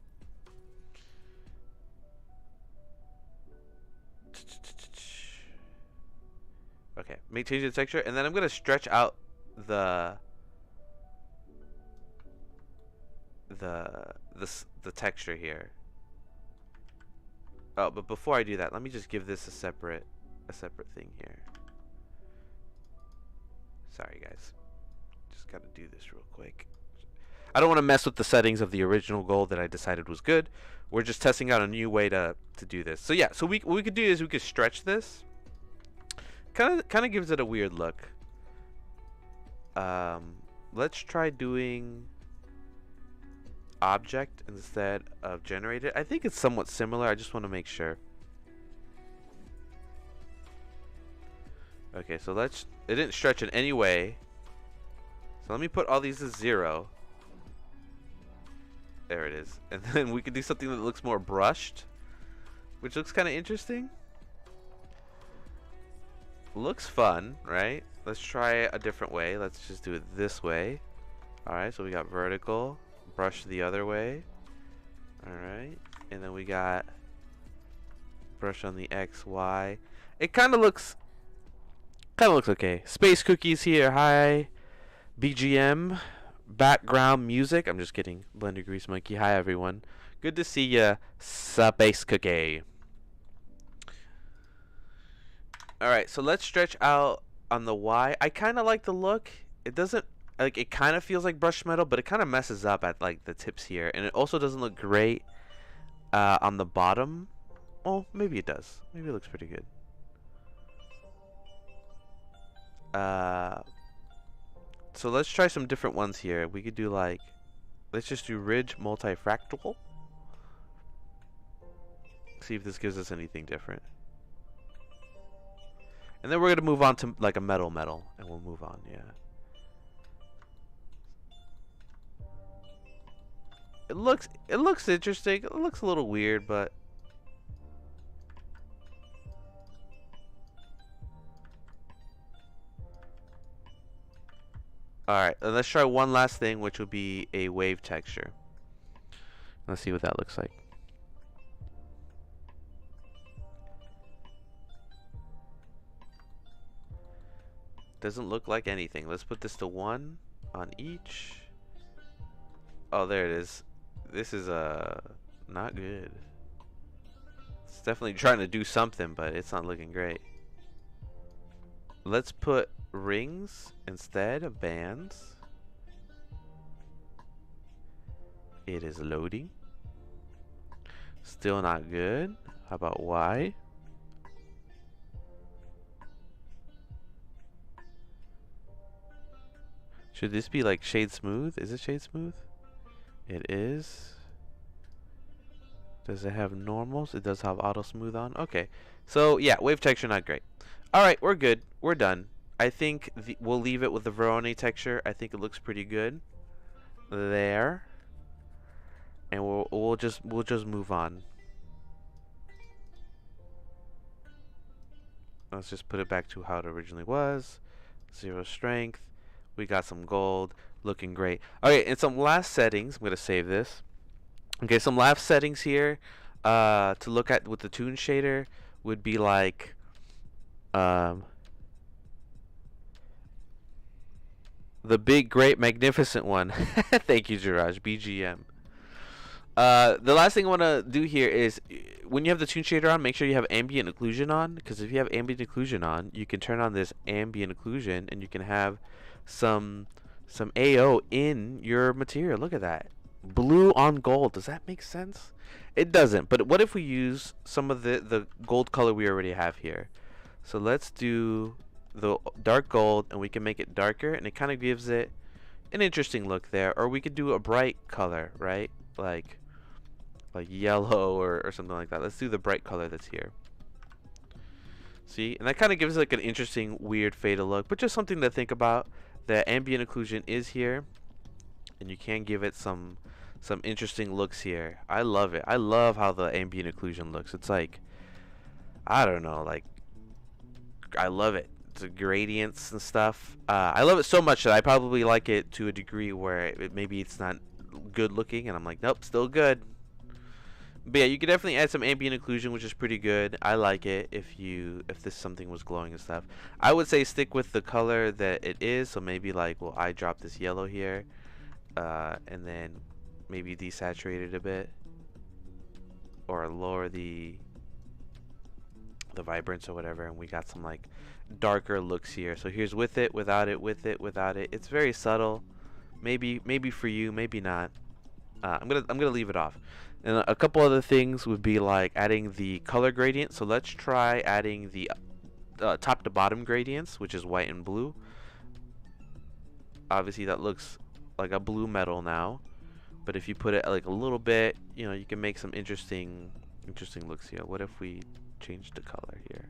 Okay, change the texture, and then I'm going to stretch out the texture here. Oh, but before I do that, let me just give this a separate thing here. Sorry guys, just gotta do this real quick. I don't want to mess with the settings of the original goal that I decided was good. We're just testing out a new way to do this. So yeah, so what we could do is we could stretch this. Kind of gives it a weird look. Let's try doing object instead of generated. I think it's somewhat similar. I just want to make sure. Okay, so it didn't stretch in any way. So let me put all these as 0. There it is. And then we could do something that looks more brushed, which looks kind of interesting. Looks fun, right? Let's try a different way. Let's just do it this way. Alright, so we got vertical, brush the other way. Alright, and then we got brush on the X, Y. It kind of looks okay. Space cookies here. Hi. BGM. Background music. I'm just kidding. Blender Grease Monkey. Hi, everyone. Good to see ya, Space Cookie. Alright, so let's stretch out on the Y. I kind of like the look. It doesn't, like, it kind of feels like brushed metal, but it kind of messes up at, like, the tips here. And it also doesn't look great on the bottom. Oh, maybe it does. Maybe it looks pretty good. So let's try some different ones here. We could do like, let's just do ridge multifractal. See if this gives us anything different. And then we're gonna move on to like a metal, and we'll move on. Yeah. It looks interesting. It looks a little weird, but. Alright, let's try one last thing, which would be a wave texture. Let's see what that looks like. Doesn't look like anything. Let's put this to 1 on each. Oh, there it is. This is not good. It's definitely trying to do something, but it's not looking great. Let's put rings instead of bands. It is loading. Still not good. How about Y? Should this be like shade smooth? Is it shade smooth? It is. Does it have normals? It does have auto smooth on. Okay. So yeah, wave texture not great. Alright, we're good. We're done. I think we'll leave it with the Verone texture. I think it looks pretty good. There. And we'll just move on. Let's just put it back to how it originally was. 0 strength. We got some gold. Looking great. Okay, and some last settings. I'm gonna save this. Okay, some last settings here to look at with the Toon shader would be like the big, great, magnificent one. Thank you, Jiraj. BGM. The last thing I want to do here is when you have the Toon shader on, make sure you have ambient occlusion on, because if you have ambient occlusion on, you can turn on this ambient occlusion and you can have some AO in your material. Look at that. Blue on gold. Does that make sense? It doesn't. But what if we use some of the gold color we already have here? So let's do the dark gold and we can make it darker and it kind of gives it an interesting look there. Or we could do a bright color, right? Like yellow or something like that. Let's do the bright color that's here. See? And that kind of gives like an interesting weird faded look, but just something to think about. The ambient occlusion is here and you can give it some interesting looks here. I love it. I love how the ambient occlusion looks. It's like, I don't know, like, I love it. The gradients and stuff. I love it so much that I probably like it to a degree where maybe it's not good looking and I'm like, nope, still good. But yeah, you could definitely add some ambient occlusion, which is pretty good. I like it if this something was glowing and stuff. I would say stick with the color that it is. So maybe like, well, I drop this yellow here, and then maybe desaturate it a bit, or lower the vibrance or whatever, and we got some like darker looks here. So here's with it, without it, with it, without it. It's very subtle. Maybe for you, maybe not. I'm gonna leave it off. And a couple other things would be like adding the color gradient. So let's try adding the top to bottom gradients, which is white and blue. Obviously that looks like a blue metal now, but if you put it like a little bit, you know, you can make some interesting looks here. What if we change the color here?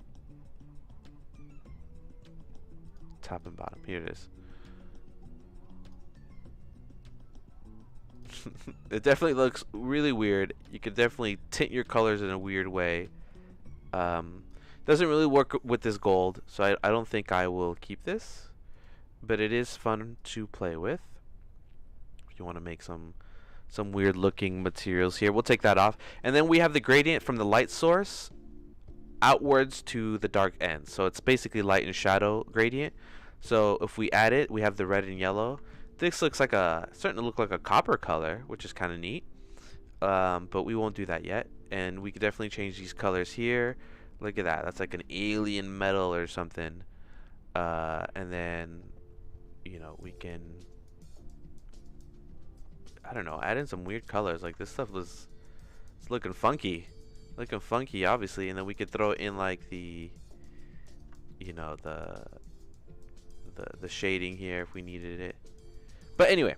Top and bottom. Here it is. It definitely looks really weird. You could definitely tint your colors in a weird way. Doesn't really work with this gold, so I don't think I will keep this, but it is fun to play with. If you want to make some weird looking materials here, we'll take that off. And then we have the gradient from the light source outwards to the dark end. So it's basically light and shadow gradient. So if we add it, we have the red and yellow. This looks like starting to look like a copper color, which is kind of neat. But we won't do that yet. And we could definitely change these colors here. Look at that. That's like an alien metal or something. And then, you know, we can, I don't know, add in some weird colors. Like this stuff it's looking funky. Looking funky, obviously. And then we could throw in like the, you know, the shading here if we needed it. But anyway,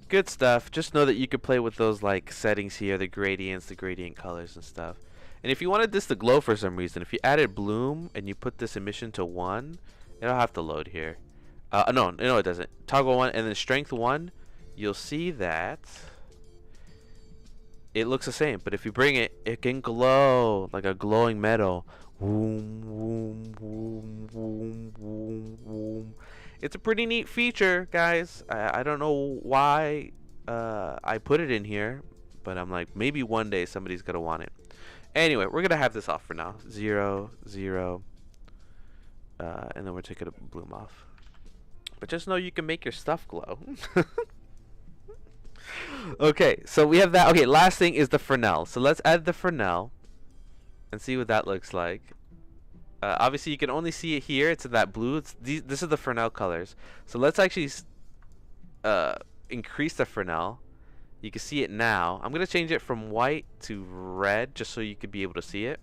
good stuff. Just know that you could play with those like settings here, the gradients, the gradient colors and stuff. And if you wanted this to glow for some reason, if you added bloom and you put this emission to 1, it'll have to load here. No, it doesn't. Toggle 1 and then strength 1, you'll see that it looks the same. But if you bring it, it can glow like a glowing metal. Woom, woom, woom, woom, woom, woom. It's a pretty neat feature, guys. I don't know why I put it in here, but I'm like, maybe one day somebody's gonna want it. Anyway, we're gonna have this off for now. 0, 0, and then we're taking a bloom off. But just know you can make your stuff glow. Okay, so we have that. Okay, last thing is the Fresnel. So let's add the Fresnel and see what that looks like. Obviously, you can only see it here. It's in that blue. This is the Fresnel colors. So let's actually increase the Fresnel. You can see it now. I'm going to change it from white to red just so you could be able to see it.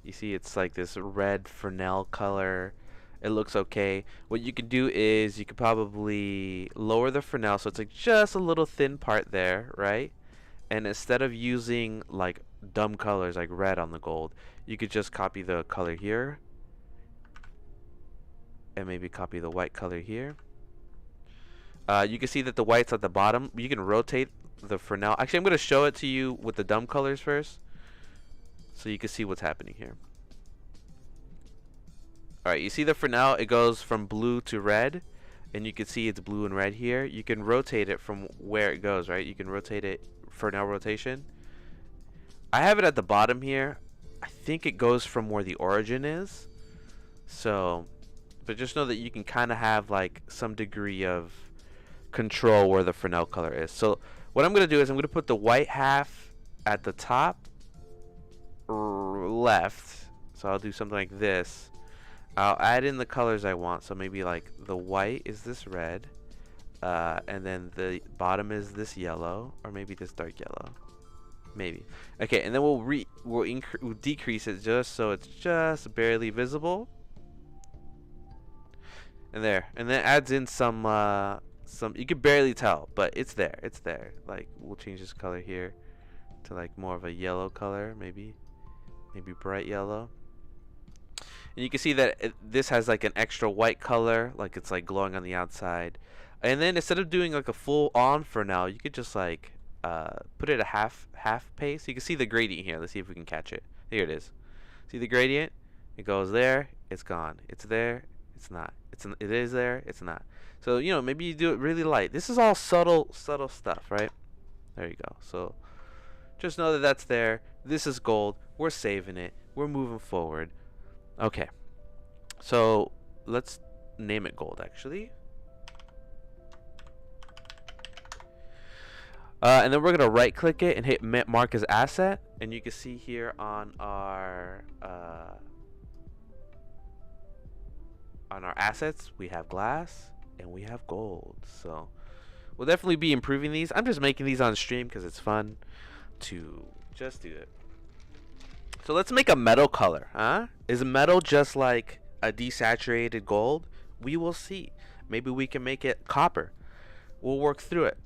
You see it's like this red Fresnel color. It looks okay. What you could do is you could probably lower the Fresnel so it's like just a little thin part there, right? And instead of using like dumb colors like red on the gold, you could just copy the color here and maybe copy the white color here. You can see that the white's at the bottom. You can rotate the Fresnel. Actually, I'm going to show it to you with the dumb colors first so you can see what's happening here. Alright, you see the Fresnel, it goes from blue to red, and you can see it's blue and red here. You can rotate it from where it goes, right? You can rotate it, Fresnel rotation. I have it at the bottom here. I think it goes from where the origin is. So, but just know that you can kind of have like some degree of control where the Fresnel color is. So What I'm going to do is I'm going to put the white half at the top left. So I'll do something like this. I'll add in the colors I want. So maybe like the white is this red. And then the bottom is this yellow. Or maybe this dark yellow. Maybe. Okay, and then we'll decrease it just so it's just barely visible. And there. And then adds in some you can barely tell, but it's there. It's there. Like, we'll change this color here to like more of a yellow color, maybe bright yellow. And you can see that this has like an extra white color, like it's like glowing on the outside. And then instead of doing like a full on for now, you could just like put it a half pace. You can see the gradient here. Let's see if we can catch it. Here it is. See the gradient? It goes there, it's gone. It's there, it's not. It is there, it's not. So, you know, maybe you do it really light. This is all subtle stuff, right? There you go. So just know that that's there. This is gold. We're saving it. We're moving forward. Okay. So let's name it gold, actually. And then we're going to right click it and hit mark as asset. And you can see here on our assets, we have glass and we have gold. So we'll definitely be improving these. I'm just making these on stream because it's fun to just do it. So let's make a metal color, huh? Is metal just like a desaturated gold? We will see. Maybe we can make it copper. We'll work through it.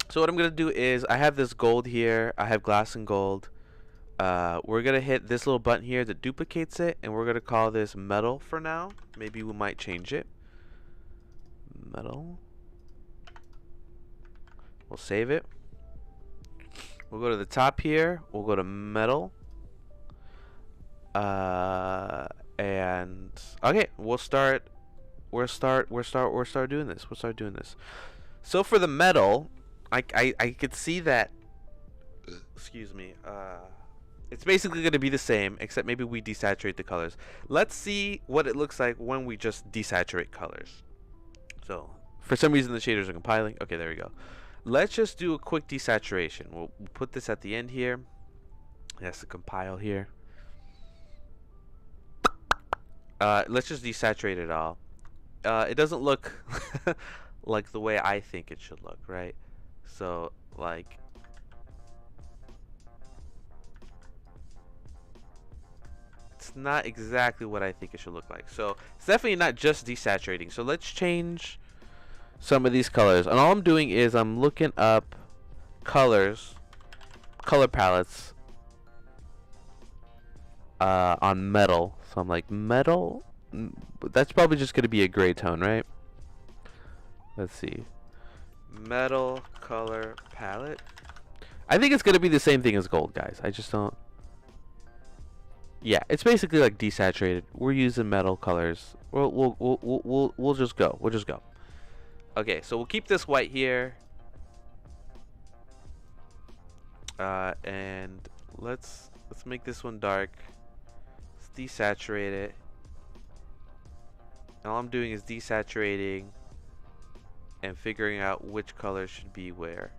So what I'm going to do is I have this gold here. I have glass and gold. We're going to hit this little button here that duplicates it. And we're going to call this metal for now. Maybe we might change it. Metal. We'll save it. We'll go to the top here. We'll go to metal. And okay, we'll start doing this. We'll start doing this. So for the metal, I could see that, excuse me, it's basically going to be the same, except maybe we desaturate the colors. Let's see what it looks like when we just desaturate colors. So for some reason the shaders are compiling. Okay, there we go. Let's just do a quick desaturation. We'll put this at the end here. It has to compile here. Let's just desaturate it all. It doesn't look like the way I think it should look, right? So, like, it's not exactly what I think it should look like. So, it's definitely not just desaturating. So, let's change some of these colors. And all I'm doing is I'm looking up color palettes on metal. So I'm like, metal? That's probably just going to be a gray tone, right? Let's see. Metal color palette. I think it's going to be the same thing as gold, guys. I just don't. Yeah, it's basically like desaturated. We're using metal colors. We'll just go. We'll just go. Okay, so we'll keep this white here. And let's make this one dark. Desaturate it. And all I'm doing is desaturating and figuring out which color should be where.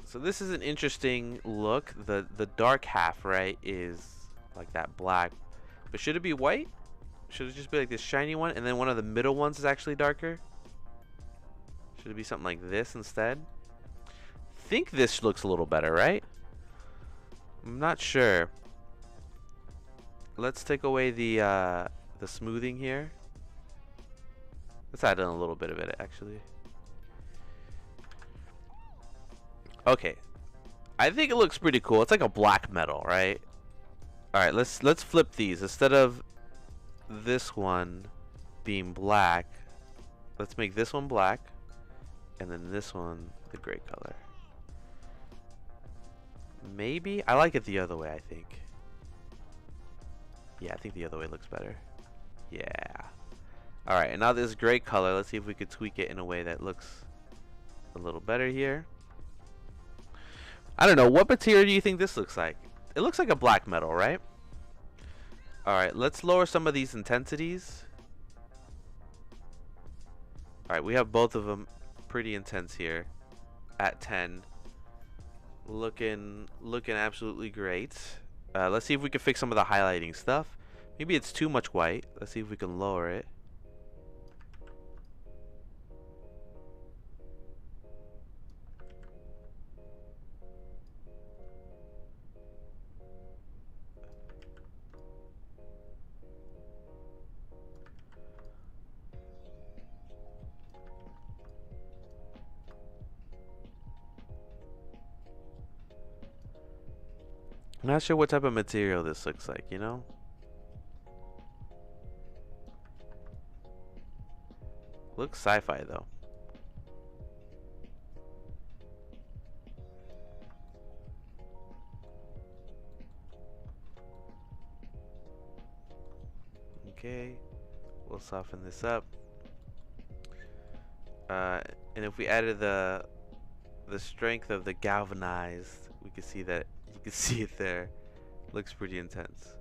So this is an interesting look. The dark half, right, is like that black. But should it be white? Should it just be like this shiny one and then one of the middle ones is actually darker? Should it be something like this instead? I think this looks a little better, right? I'm not sure. Let's take away the smoothing here. Let's add in a little bit of it, actually. Okay, I think it looks pretty cool. It's like a black metal, right? All right, let's flip these. Instead of this one being black, let's make this one black, and then this one the gray color. Maybe I like it the other way. I think. Yeah, I think the other way looks better. Yeah. Alright, and now this gray color, let's see if we could tweak it in a way that looks a little better here. I don't know, what material do you think this looks like? It looks like a black metal, right? Alright, let's lower some of these intensities. Alright, we have both of them pretty intense here at 10. Looking absolutely great. Let's see if we can fix some of the highlighting stuff. Maybe it's too much white. Let's see if we can lower it. I'm not sure what type of material this looks like, you know? Looks sci-fi though. Okay, we'll soften this up. And if we added the strength of the galvanized, we can see that. You can see it there. Looks pretty intense.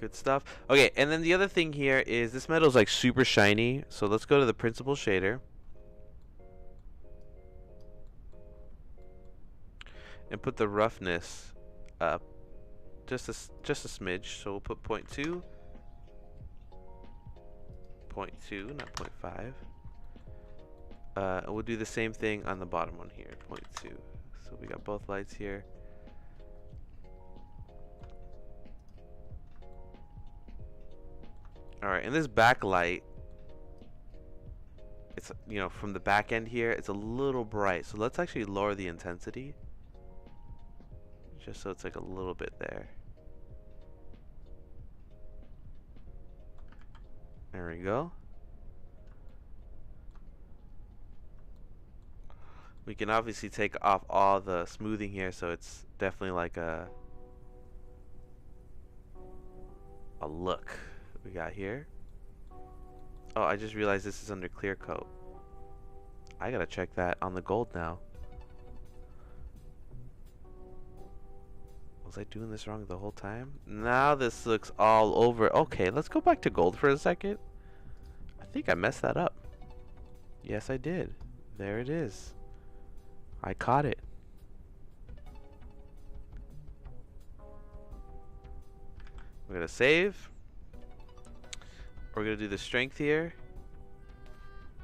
Good stuff. Okay, and then the other thing here is this metal is like super shiny. So let's go to the principal shader. And put the roughness up just a smidge. So we'll put 0.2. 0.2, not 0.5. We'll do the same thing on the bottom one here, 0.2. So we got both lights here. Alright, and this backlight, it's, you know, from the back end here, it's a little bright. So let's actually lower the intensity. Just so it's like a little bit there. There we go. We can obviously take off all the smoothing here, so it's definitely like a look we got here. Oh, I just realized this is under clear coat. I gotta check that on the gold now. Was I doing this wrong the whole time? Now this looks all over. Okay, let's go back to gold for a second. I think I messed that up. Yes, I did. There it is. I caught it. We're gonna save. We're gonna do the strength here.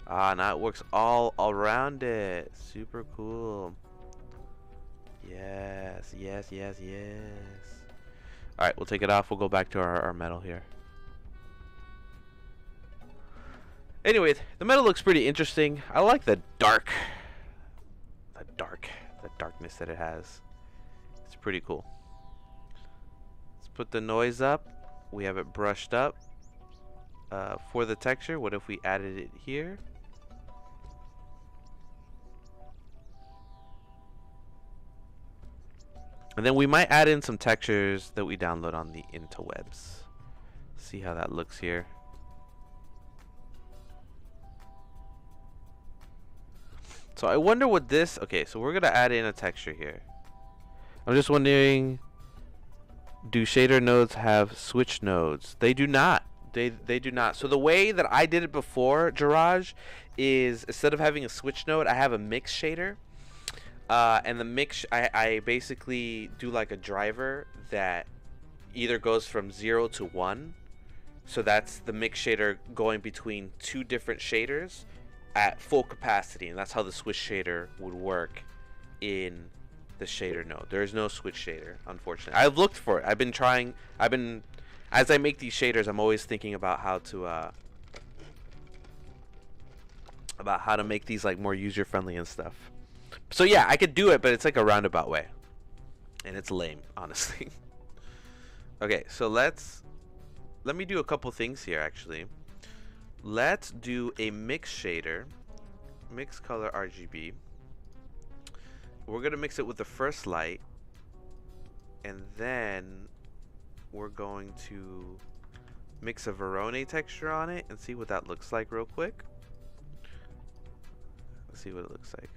Ah, now it works all around it. Super cool. Yes, yes, yes, yes. Alright, we'll take it off. We'll go back to our metal here. Anyway, the metal looks pretty interesting. I like the darkness that it has. It's pretty cool. Let's put the noise up. We have it brushed up. For the texture, what if we added it here? And then we might add in some textures that we download on the interwebs. See how that looks here. So I wonder what this... Okay, so we're going to add in a texture here. I'm just wondering, do shader nodes have switch nodes? They do not. They do not. So the way that I did it before, Jiraj, is instead of having a switch node, I have a mix shader. And the mix, I basically do like a driver that either goes from 0 to 1. So that's the mix shader going between two different shaders at full capacity, and that's how the switch shader would work in the shader node. There is no switch shader, unfortunately. I've looked for it. I've been trying. As I make these shaders, I'm always thinking about how to make these like more user friendly and stuff. So yeah, I could do it, but it's like a roundabout way, and it's lame, honestly. Okay, so let me do a couple things here actually. Let's do a mix shader, mix color RGB. We're gonna mix it with the first light, and then we're going to mix a Verone texture on it and see what that looks like real quick. Let's see what it looks like.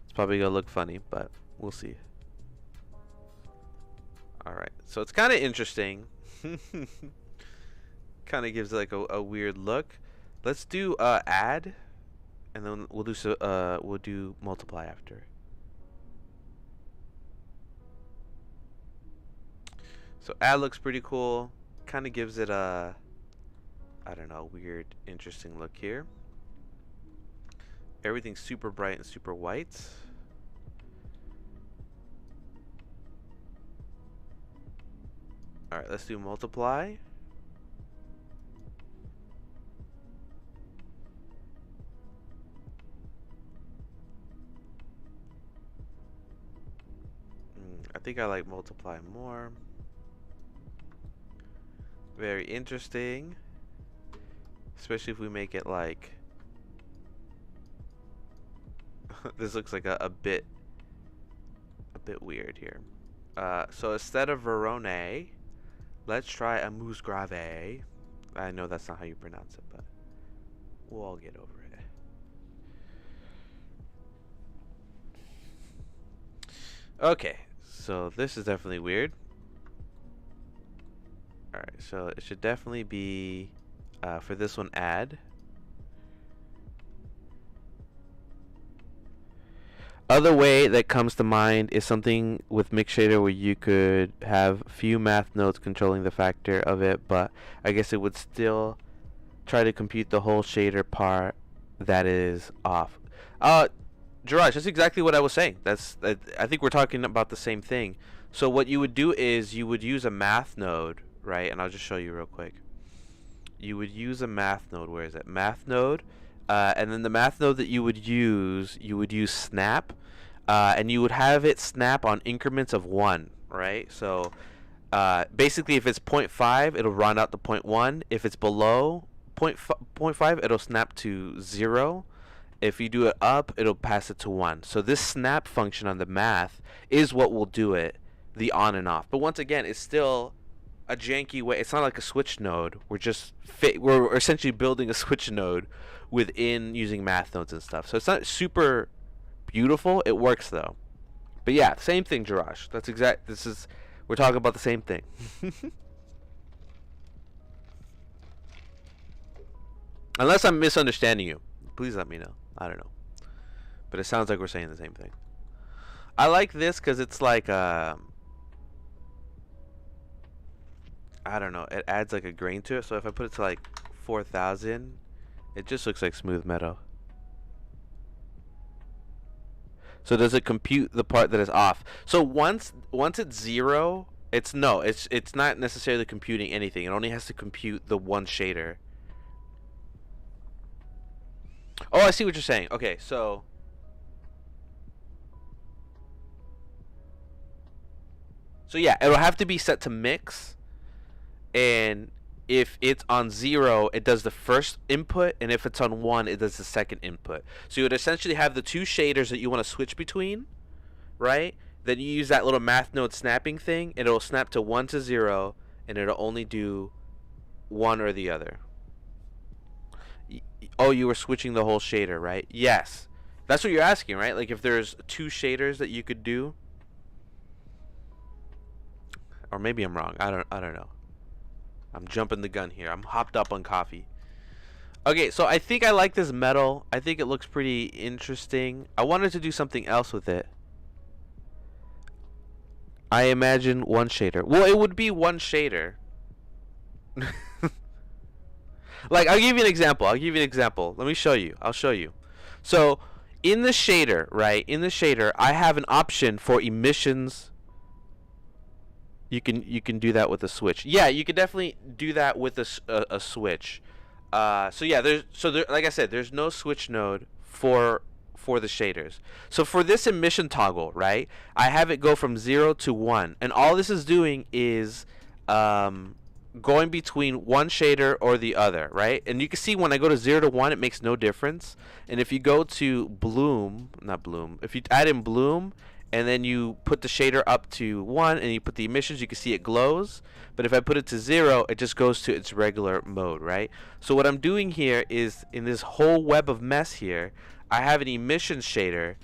It's probably gonna look funny, but we'll see. Alright, so it's kind of interesting. Kind of gives like a weird look. Let's do add, and then we'll do multiply after. So add looks pretty cool. Kind of gives it a, I don't know, weird, interesting look here. Everything's super bright and super white. Alright, let's do multiply. I think I like multiply more. Very interesting. Especially if we make it like this looks like a bit weird here. So instead of Verone, let's try a Mousse Grave. I know that's not how you pronounce it, but we'll all get over it. Okay, so this is definitely weird. Alright, so it should definitely be, for this one, add. Other way that comes to mind is something with mix shader where you could have few math nodes controlling the factor of it, but I guess it would still try to compute the whole shader part that is off. Jiraj, that's exactly what I was saying. I think we're talking about the same thing. So what you would do is you would use a math node, right? And I'll just show you real quick. You would use a math node. Where is it? Math node. And then the math node that you would use snap, and you would have it snap on increments of 1, right? So basically if it's 0.5, it'll run out to 0.1. If it's below 0.5, it'll snap to 0. If you do it up, it'll pass it to 1. So this snap function on the math is what will do it, the on and off. But once again, it's still a janky way. It's not like a switch node. We're essentially building a switch node within using math nodes and stuff. So it's not super beautiful. It works though. But yeah, same thing, Jiraj. We're talking about the same thing. Unless I'm misunderstanding you, please let me know. I don't know. But it sounds like we're saying the same thing. I like this because it's like I don't know, it adds like a grain to it. So if I put it to like 4,000, it just looks like smooth metal. So does it compute the part that is off? So once it's 0, it's not necessarily computing anything. It only has to compute the one shader. Oh, I see what you're saying. Okay, so yeah, it'll have to be set to mix, and if it's on 0, it does the first input, and if it's on 1, it does the second input. So you would essentially have the two shaders that you want to switch between, right? Then you use that little math node snapping thing, and it'll snap to 1 to 0, and it'll only do one or the other. Oh, you were switching the whole shader, right? Yes. That's what you're asking, right? Like if there's two shaders that you could do. Or maybe I'm wrong. I don't know. I'm jumping the gun here. I'm hopped up on coffee. Okay, so I think I like this metal. I think it looks pretty interesting. I wanted to do something else with it. I imagine one shader. Well, it would be one shader. Like, I'll give you an example. Let me show you. I'll show you. So, in the shader, right? In the shader, I have an option for emissions. You can do that with a switch. Yeah, you could definitely do that with a switch. So yeah, like I said, there's no switch node for the shaders. So for this emission toggle, right? I have it go from 0 to 1, and all this is doing is going between one shader or the other, right? And you can see when I go to 0 to 1, it makes no difference. And if you go to if you add in bloom, and then you put the shader up to 1 and you put the emissions, you can see it glows. But if I put it to 0, it just goes to its regular mode, right? So what I'm doing here is, in this whole web of mess here, I have an emissions shader,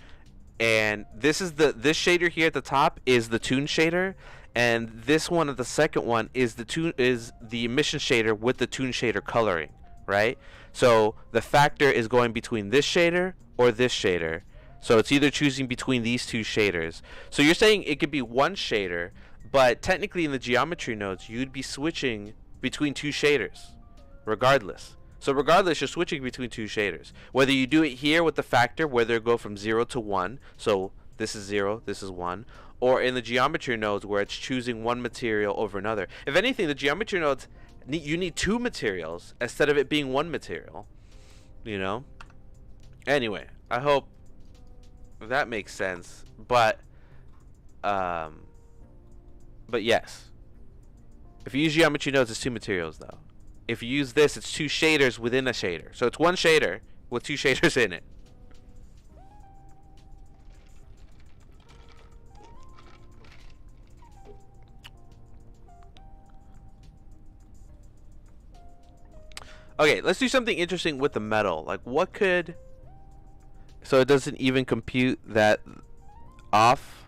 and this shader here at the top is the Toon shader, and this one, the second one, is the emission shader with the Toon shader coloring, right? So the factor is going between this shader or this shader. So it's either choosing between these two shaders. So you're saying it could be one shader, but technically in the geometry nodes, you'd be switching between two shaders, regardless. So regardless, you're switching between two shaders. Whether you do it here with the factor, whether it go from 0 to 1, so this is 0, this is 1, or in the geometry nodes where it's choosing one material over another. If anything, the geometry nodes, you need two materials instead of it being one material, you know? Anyway, I hope that makes sense, but yes. If you use geometry nodes, it's two materials, though. If you use this, it's two shaders within a shader. So it's one shader with two shaders in it. Okay, let's do something interesting with the metal. Like, what could... So it doesn't even compute that off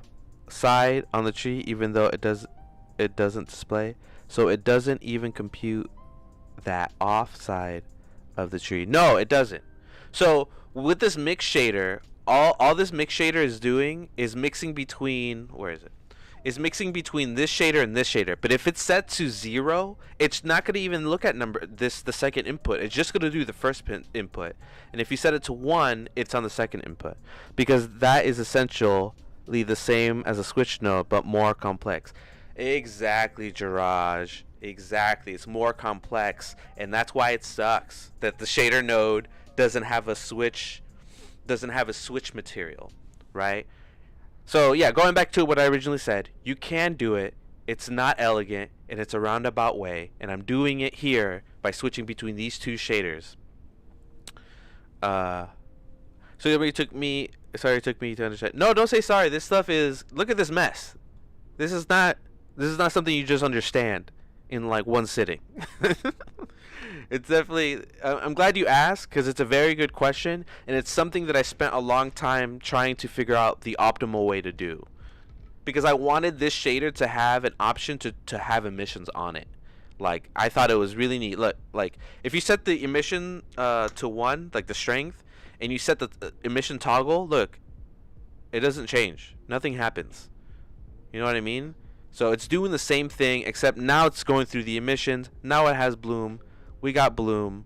side on the tree, even though it doesn't display. So it doesn't even compute that off side of the tree. No, it doesn't. So with this mix shader, all this mix shader is doing is mixing between, where is it? Is mixing between this shader and this shader. But if it's set to 0, it's not going to even look at the second input. It's just going to do the first input. And if you set it to 1, it's on the second input, because that is essentially the same as a switch node but more complex. Exactly, Jiraj. Exactly. It's more complex, and that's why it sucks that the shader node doesn't have a switch material, right? So yeah, going back to what I originally said, you can do it. It's not elegant, and it's a roundabout way, and I'm doing it here by switching between these two shaders. So it took me to understand. No, don't say sorry. This stuff is, look at this mess. This is not something you just understand in like one sitting. It's definitely, I'm glad you asked, because it's a very good question, and it's something that I spent a long time trying to figure out the optimal way to do, because I wanted this shader to have an option to have emissions on it. Like, I thought it was really neat. Look, like, if you set the emission to 1, like the strength, and you set the emission toggle, look, it doesn't change. Nothing happens. You know what I mean? So it's doing the same thing, except now it's going through the emissions. Now it has bloom. We got bloom.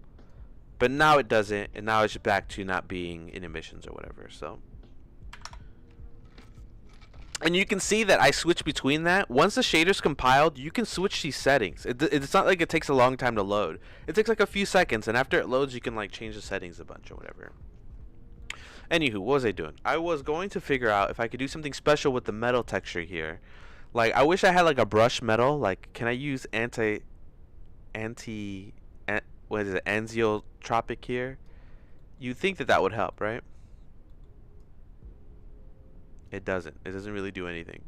But now it doesn't, and now it's just back to not being in emissions or whatever. So, and you can see that I switch between that. Once the shader's compiled, you can switch these settings. It's not like it takes a long time to load. It takes like a few seconds, and after it loads, you can like change the settings a bunch or whatever. Anywho, what was I doing? I was going to figure out if I could do something special with the metal texture here. Like, I wish I had like a brush metal. Like, can I use what is it, anesiotropic here? You'd think that would help, right? It doesn't. It doesn't really do anything.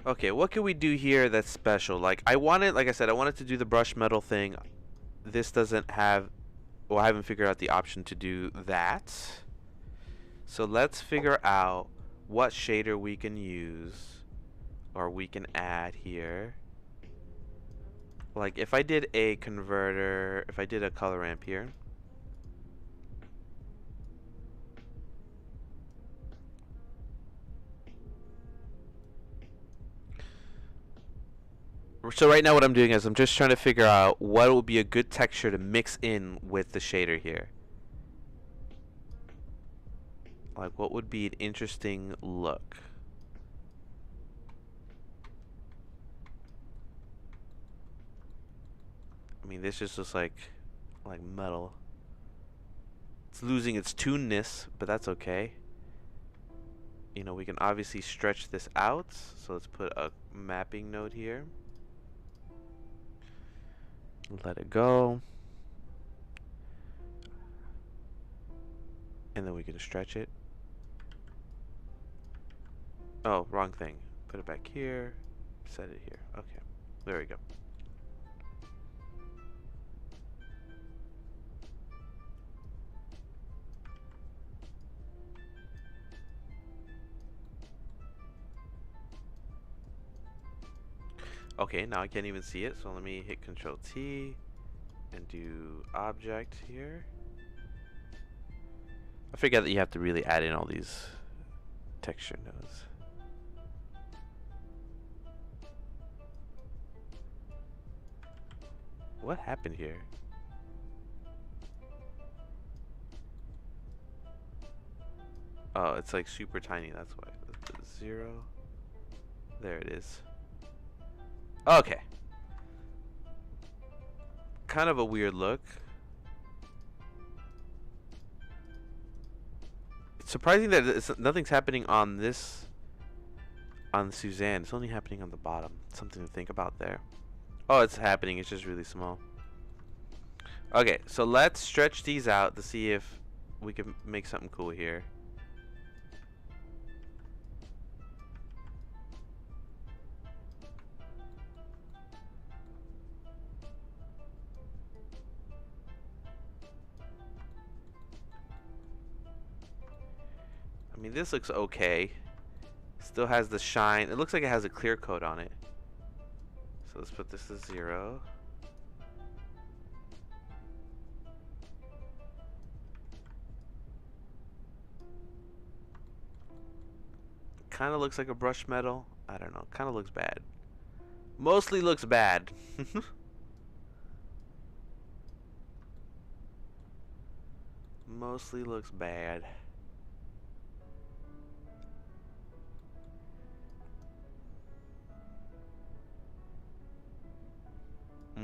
Okay, what can we do here that's special? Like I said, I wanted to do the brush metal thing. This doesn't have, well, I haven't figured out the option to do that. So let's figure out what shader we can use or we can add here. Like if I did a converter, if I did a color ramp here. So right now what I'm doing is I'm just trying to figure out what would be a good texture to mix in with the shader here. Like what would be an interesting look. I mean, this just looks like metal. It's losing its toonness, but that's okay. You know, we can obviously stretch this out. So let's put a mapping node here. Let it go. And then we can stretch it. Oh, wrong thing. Put it back here. Set it here. Okay. There we go. Okay, now I can't even see it, so let me hit Control T and do object here. I forget that you have to really add in all these texture nodes. What happened here? Oh, it's like super tiny, that's why. Let's put 0. There it is. Okay. Kind of a weird look. It's surprising that nothing's happening on this, on Suzanne. It's only happening on the bottom. Something to think about there. Oh, it's happening. It's just really small. Okay, so let's stretch these out to see if we can make something cool here. I mean, this looks okay. Still has the shine. It looks like it has a clear coat on it. So let's put this to 0. Kind of looks like a brush metal. I don't know. Kind of looks bad. Mostly looks bad. Mostly looks bad.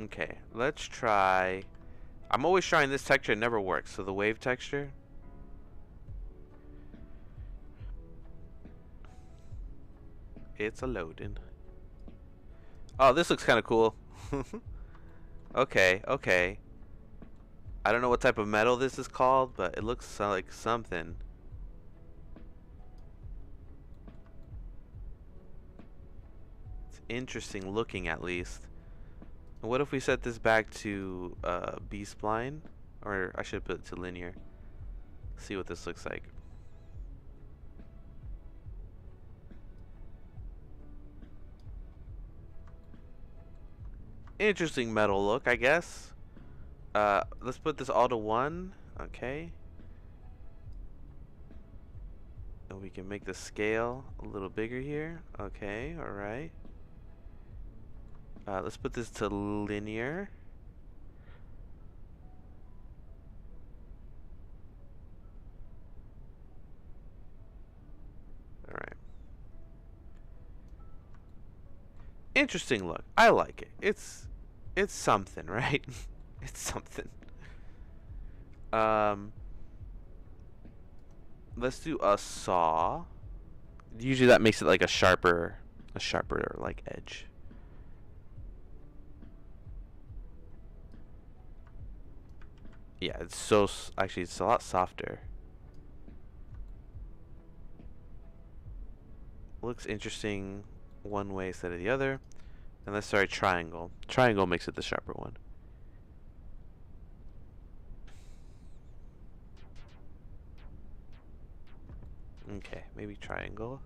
Okay, let's try. I'm always trying this texture. It never works. So the wave texture. It's a loading. Oh, this looks kind of cool. Okay, okay. I don't know what type of metal this is called, but it looks like something. It's interesting looking, at least. And what if we set this back to B-spline? Or I should put it to linear. See what this looks like. Interesting metal look, I guess. Let's put this all to 1. Okay. And we can make the scale a little bigger here. Okay, alright. Let's put this to linear. Alright. Interesting look. I like it. It's something, right? It's something. Let's do a saw. Usually that makes it like a sharper like edge. Yeah, it's so actually it's a lot softer. Looks interesting one way instead of the other. And let's try triangle. Triangle makes it the sharper one. Okay, maybe triangle.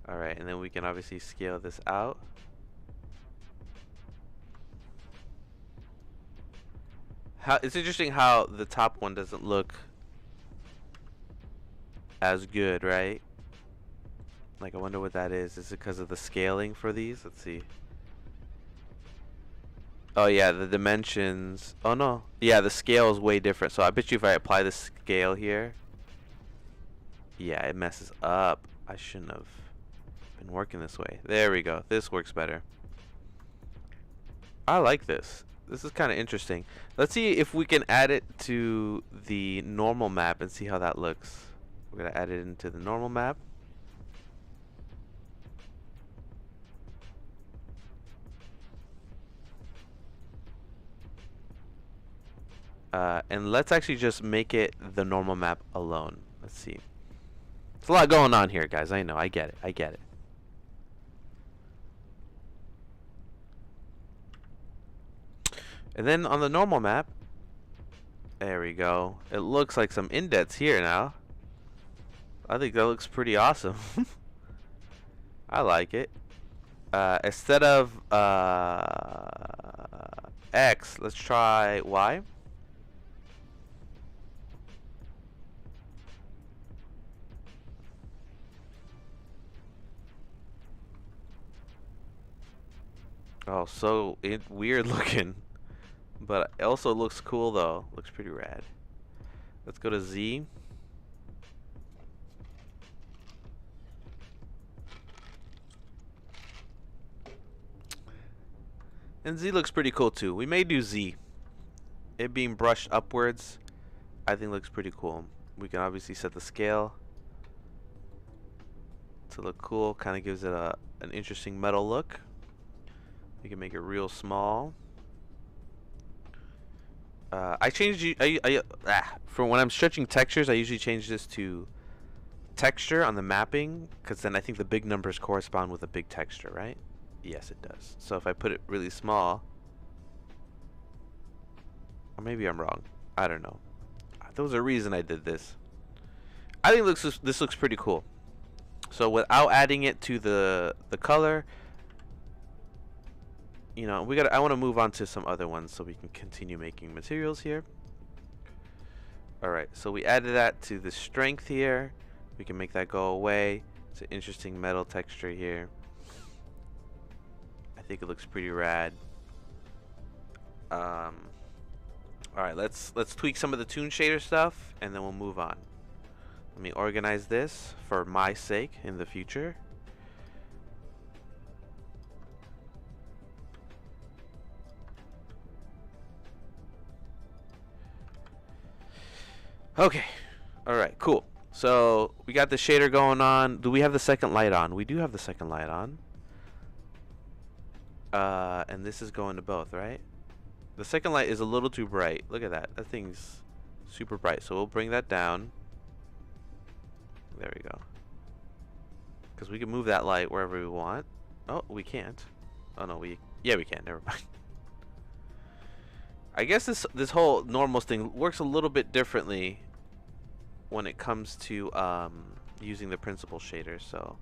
Alright, and then we can obviously scale this out. It's interesting how the top one doesn't look as good, right? Like, I wonder what that is. Is it because of the scaling for these? Let's see. Oh, yeah, the dimensions. Oh, no. Yeah, the scale is way different. So I bet you if I apply the scale here. Yeah, it messes up. I shouldn't have been working this way. There we go. This works better. I like this. This is kind of interesting. Let's see if we can add it to the normal map and see how that looks. We're going to add it into the normal map. And let's actually just make it the normal map alone. Let's see. There's a lot going on here, guys. I know. I get it. I get it. And then on the normal map, there we go. It looks like some indents here now. I think that looks pretty awesome. I like it. Instead of X, let's try Y. Oh, so weird looking. But it also looks cool though. Looks pretty rad. Let's go to Z. And Z looks pretty cool too. We may do Z. It being brushed upwards, I think looks pretty cool. We can obviously set the scale to look cool. Kind of gives it an interesting metal look. We can make it real small. I changed for when I'm stretching textures, I usually change this to texture on the mapping, because then I think the big numbers correspond with a big texture, right? Yes, it does. So if I put it really small, or maybe I'm wrong. I don't know. There was a reason I did this. I think this looks pretty cool. So without adding it to the color, you know, I want to move on to some other ones so we can continue making materials here. Alright, so we added that to the strength here. We can make that go away. It's an interesting metal texture here. I think it looks pretty rad. Alright, let's tweak some of the Toon shader stuff and then we'll move on. Let me organize this for my sake in the future. Okay. Alright, cool. So we got the shader going on. Do we have the second light on? We do have the second light on. And this is going to both, right? The second light is a little too bright. Look at that. That thing's super bright. So we'll bring that down. There we go. Because we can move that light wherever we want. Oh, we can't. Oh no, yeah, we can. Never mind. I guess this whole normals thing works a little bit differently when it comes to using the principal shader, so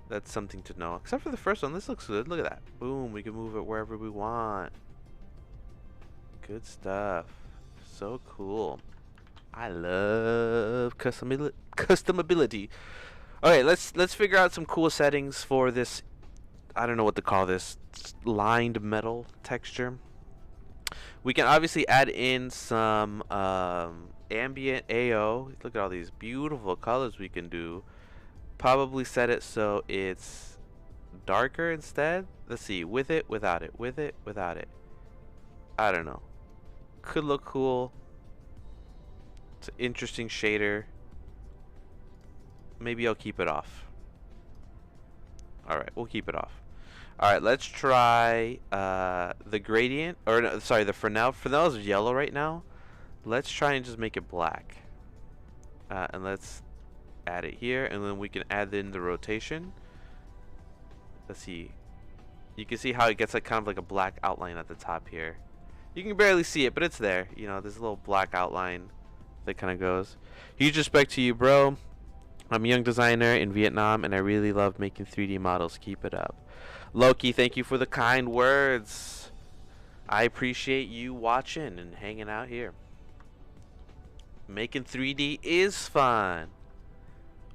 that's something to know. Except for the first one, this looks good. Look at that. Boom, we can move it wherever we want. Good stuff. So cool. I love customability. Okay, let's figure out some cool settings for this. I don't know what to call this. Lined metal texture. We can obviously add in some ambient AO. Look at all these beautiful colors we can do. Probably set it so it's darker instead. Let's see, with it, without it, with it, without it. I don't know. Could look cool. It's an interesting shader. Maybe I'll keep it off. Alright, we'll keep it off. Alright, let's try the gradient, or no, sorry, the Fresnel. Fresnel is yellow right now. Let's try and just make it black. And let's add it here, and then we can add in the rotation. Let's see. You can see how it gets like kind of like a black outline at the top here. You can barely see it, but it's there. You know, there's a little black outline that kind of goes. Huge respect to you, bro. I'm a young designer in Vietnam, and I really love making 3D models. Keep it up. Loki, thank you for the kind words. I appreciate you watching and hanging out here. Making 3D is fun.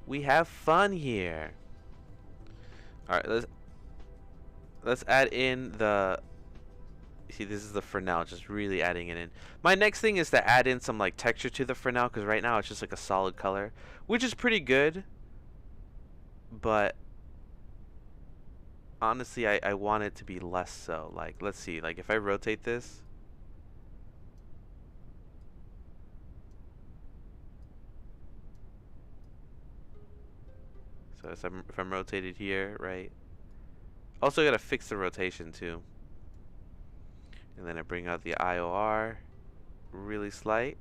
We have fun here. Alright, let's add in the... See, this is the Fresnel, just really adding it in. My next thing is to add in some like texture to the Fresnel, because right now it's just like a solid color, which is pretty good. But honestly, I want it to be less so. Like, let's see, like if I rotate this, so if I'm rotated here, right? Also gotta fix the rotation too. And then I bring out the IOR, really slight.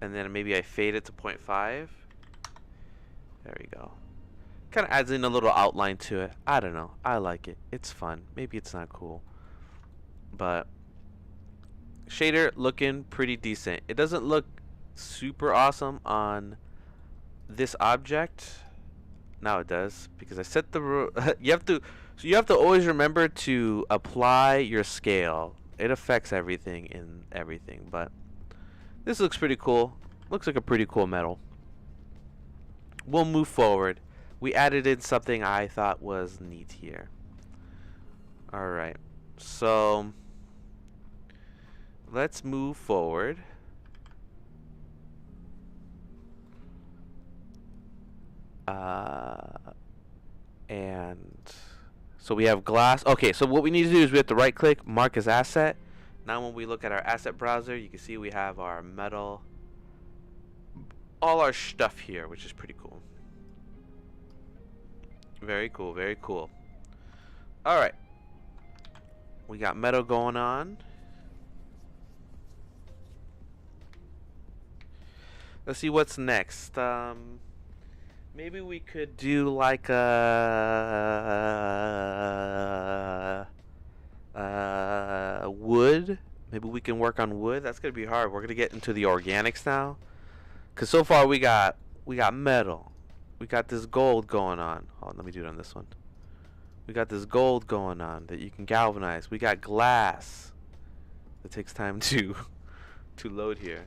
And then maybe I fade it to 0.5. There we go. Kind of adds in a little outline to it. I don't know. I like it. It's fun. Maybe it's not cool. But shader looking pretty decent. It doesn't look super awesome on this object. Now it does, because I set the you have to always remember to apply your scale. It affects everything in everything, but this looks pretty cool. Looks like a pretty cool metal. We'll move forward. We added in something I thought was neat here. Alright, so let's move forward. And so we have glass. Okay, so what we need to do is we have to right click, mark as asset. Now when we look at our asset browser, you can see we have our metal, all our stuff here, which is pretty cool. Very cool, very cool. Alright, we got metal going on. Let's see what's next. Maybe we could do like a wood. Maybe we can work on wood. That's gonna be hard. We're gonna get into the organics now, cause so far we got metal. We got this gold going on. Oh, let me do it on this one. We got this gold going on that you can galvanize. We got glass. It takes time to load here.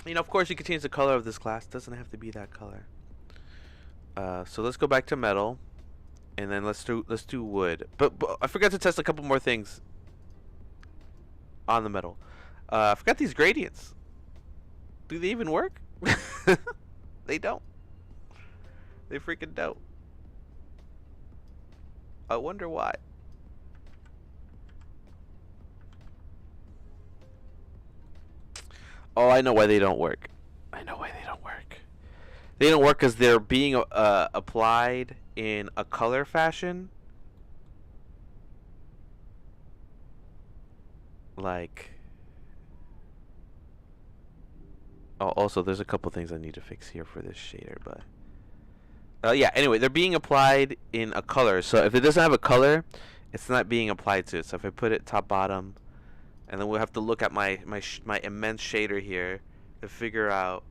You know, of course, you can change the color of this glass. It doesn't have to be that color. So let's go back to metal, and then let's do wood. But I forgot to test a couple more things on the metal. I forgot these gradients. Do they even work? They don't. They freaking don't. I wonder why. Oh, I know why they don't work. I know why they don't work. They don't work because they're being applied in a color fashion. Like... Oh, also, there's a couple things I need to fix here for this shader, but... yeah, anyway, they're being applied in a color. So if it doesn't have a color, it's not being applied to it. So if I put it top, bottom... And then we'll have to look at my immense shader here to figure out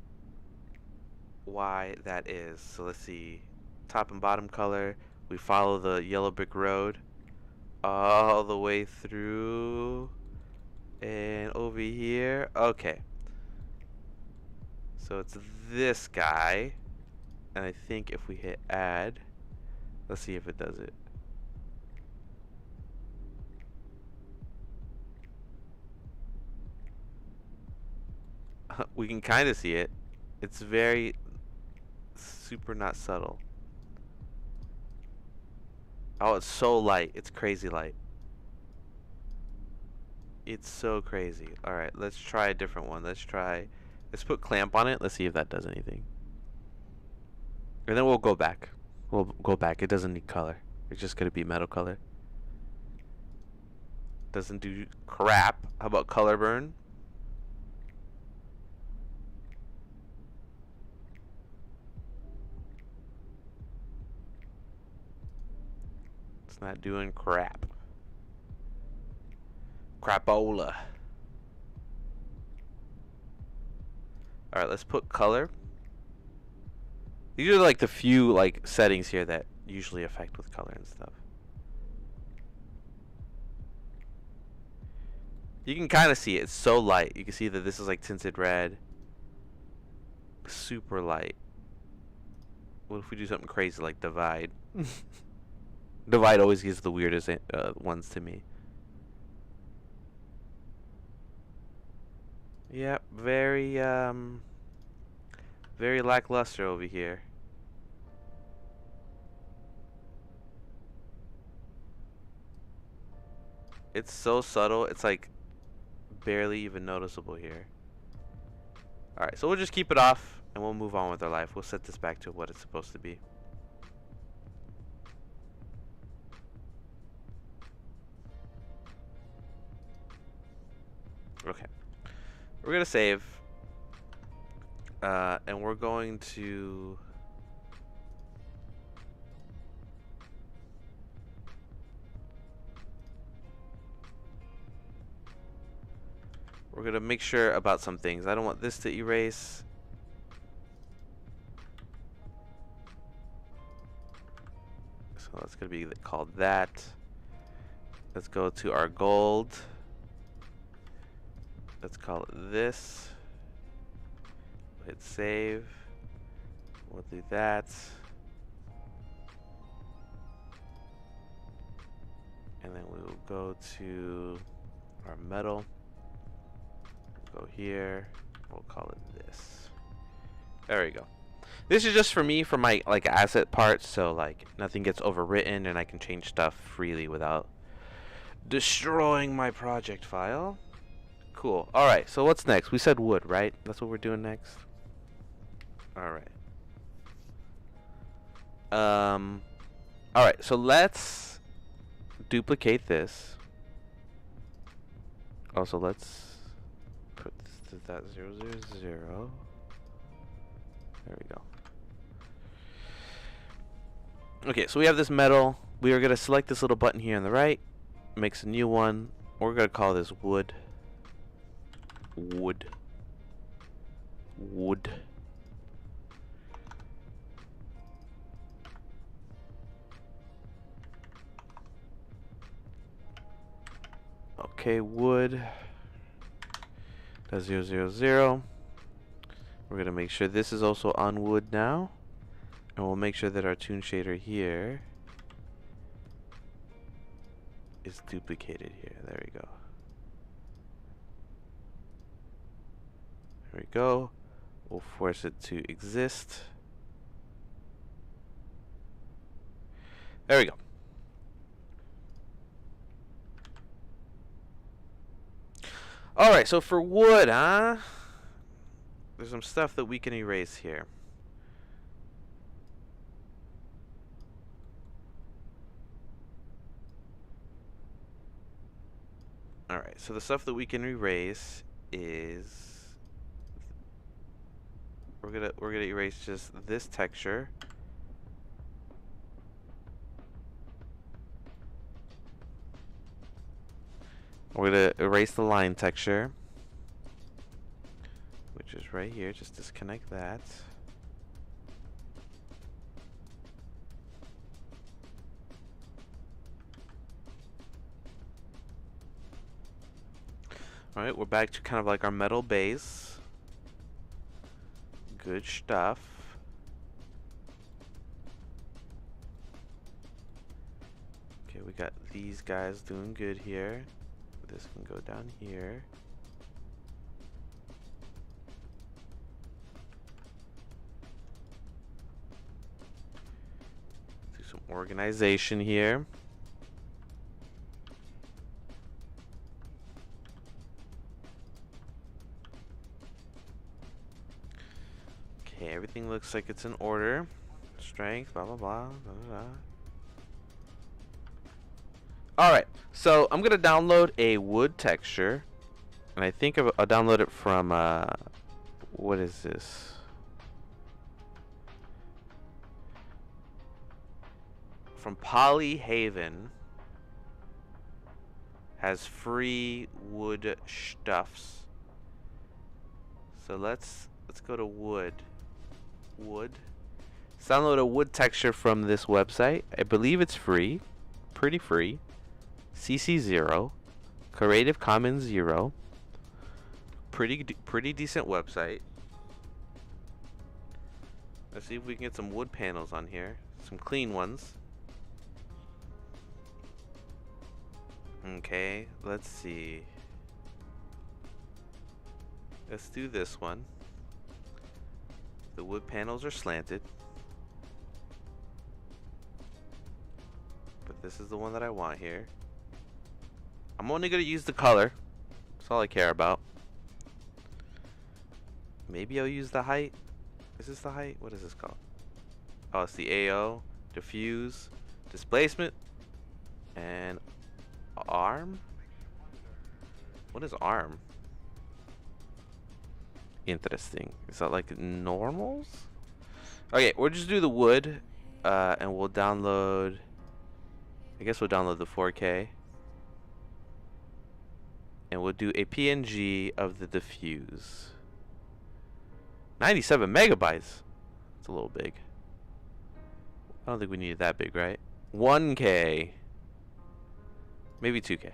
why that is. So let's see. Top and bottom color. We follow the yellow brick road all the way through and over here. Okay. So it's this guy. And I think if we hit add, let's see if it does it. We can kind of see it. It's very super not subtle. Oh, it's so light. It's crazy light. It's so crazy. Alright, let's try a different one. Let's put clamp on it. Let's see if that does anything. And then we'll go back. We'll go back. It doesn't need color. It's just going to be metal color. Doesn't do crap. How about color burn? Not doing crap. Crapola. Alright, let's put color. These are like the few like settings here that usually affect with color and stuff. You can kind of see it. It's so light. You can see that this is like tinted red. Super light. What if we do something crazy like divide? Divide always gives the weirdest ones to me. Yep, very lackluster over here. It's so subtle, it's like barely even noticeable here. Alright, so we'll just keep it off and we'll move on with our life. We'll set this back to what it's supposed to be. Okay, we're gonna save, And we're going to make sure about some things. I don't want this to erase. So that's going to be called that. Let's go to our gold. Let's call it this. Hit save. We'll do that. And then we will go to our metal. We'll go here. We'll call it this. There we go. This is just for me, for my like asset parts, so like nothing gets overwritten and I can change stuff freely without destroying my project file. Cool. Alright, so what's next? We said wood, right? That's what we're doing next. Alright. Alright, so let's duplicate this. Also, let's put this to that 0, 0, 0. There we go. Okay, so we have this metal. We are going to select this little button here on the right. Makes a new one. We're going to call this wood. Wood. Wood. Okay, wood. That's 0, 0, 0. We're going to make sure this is also on wood now. And we'll make sure that our Toon shader here is duplicated here. There we go. There we go. We'll force it to exist. There we go. Alright, so for wood, huh? There's some stuff that we can erase here. Alright, so the stuff that we can erase is we're gonna erase just this texture. We're gonna erase the line texture, which is right here. Just disconnect that. Alright, we're back to kind of like our metal base. Good stuff. Okay, we got these guys doing good here. This can go down here. Do some organization here. Okay, everything looks like it's in order. Strength, blah blah blah, blah blah blah. Alright, so I'm gonna download a wood texture, and I think I'll download it from what is this? From Polyhaven. Has free wood stuffs. So let's go to wood. Wood. Let's download a wood texture from this website. I believe it's free, pretty free. CC 0, Creative Commons 0. Pretty decent website. Let's see if we can get some wood panels on here, some clean ones. Okay, let's see. Let's do this one. The wood panels are slanted, but this is the one that I want here. I'm only going to use the color. That's all I care about. Maybe I'll use the height. Is this the height? What is this called? Oh, it's the AO, diffuse, displacement, and arm? What is arm? interesting. Is that like normals? Okay, we'll just do the wood, and we'll download. I guess we'll download the 4K, and we'll do a PNG of the diffuse. 97 megabytes. It's a little big. I don't think we need it that big, right? 1K. Maybe 2K.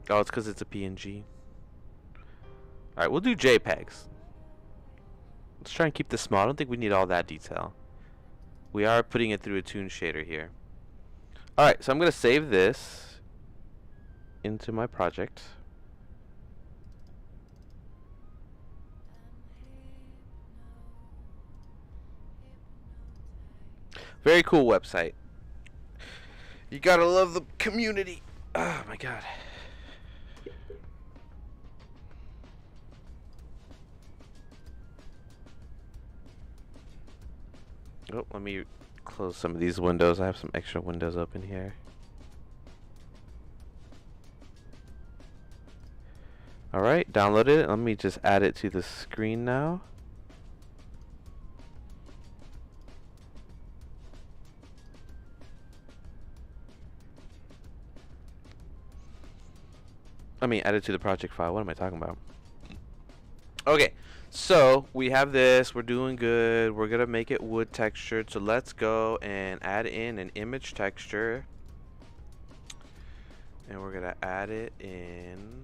Oh, it's because it's a PNG. Alright, we'll do JPEGs. Let's try and keep this small. I don't think we need all that detail. We are putting it through a Toon shader here. Alright, so I'm going to save this into my project. Very cool website. You gotta love the community. Oh my god. Oh, let me close some of these windows. I have some extra windows open here. Alright, downloaded it. Let me just add it to the screen now. I mean, add it to the project file. What am I talking about? Okay, so we have this. We're doing good. We're gonna make it wood textured. So let's go and add in an image texture. And we're gonna add it in.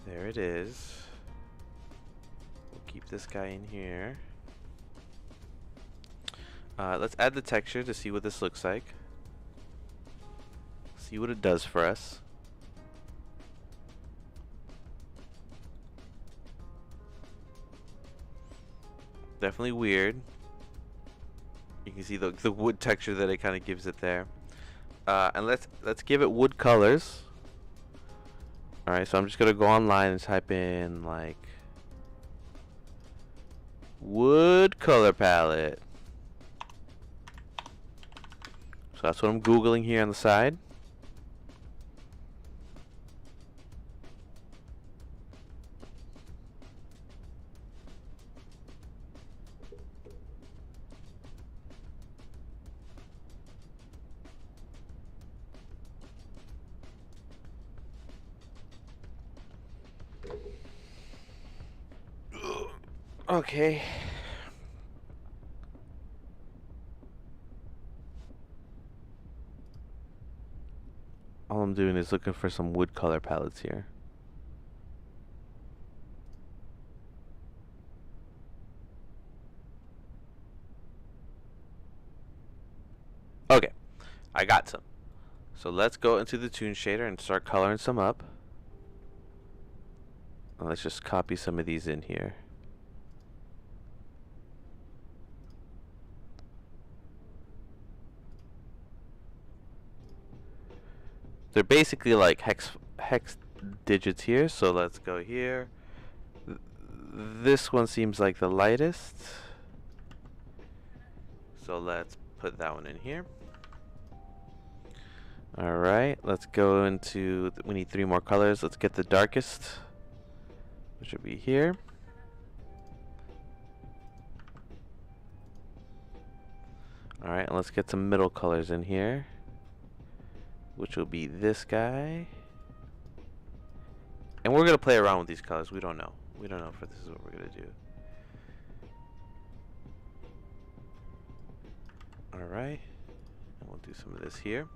There it is. We'll keep this guy in here. Let's add the texture to see what this looks like. See what it does for us. Definitely weird. You can see the wood texture that it kind of gives it there. And let's give it wood colors. All right, so I'm just gonna go online and type in like wood color palette. So that's what I'm Googling here on the side. Okay. All I'm doing is looking for some wood color palettes here. Okay, I got some. So let's go into the Toon shader and start coloring some up. And let's just copy some of these in here. They're basically like hex digits here, so let's go here. This one seems like the lightest, so let's put that one in here. Alright, let's go into, we need 3 more colors. Let's get the darkest, which would be here. Alright, and let's get some middle colors in here, which will be this guy. And we're going to play around with these colors. We don't know. We don't know if this is what we're going to do. Alright. And we'll do some of this here.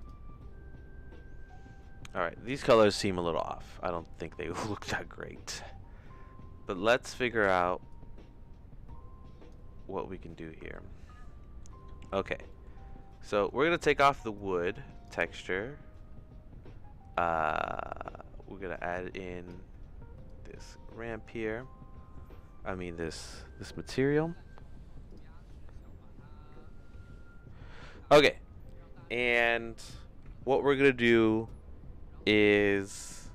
Alright, these colors seem a little off. I don't think they look that great. But let's figure out what we can do here. Okay. So we're going to take off the wood texture. We're gonna add in this ramp here. I mean this material. Okay, and what we're gonna do is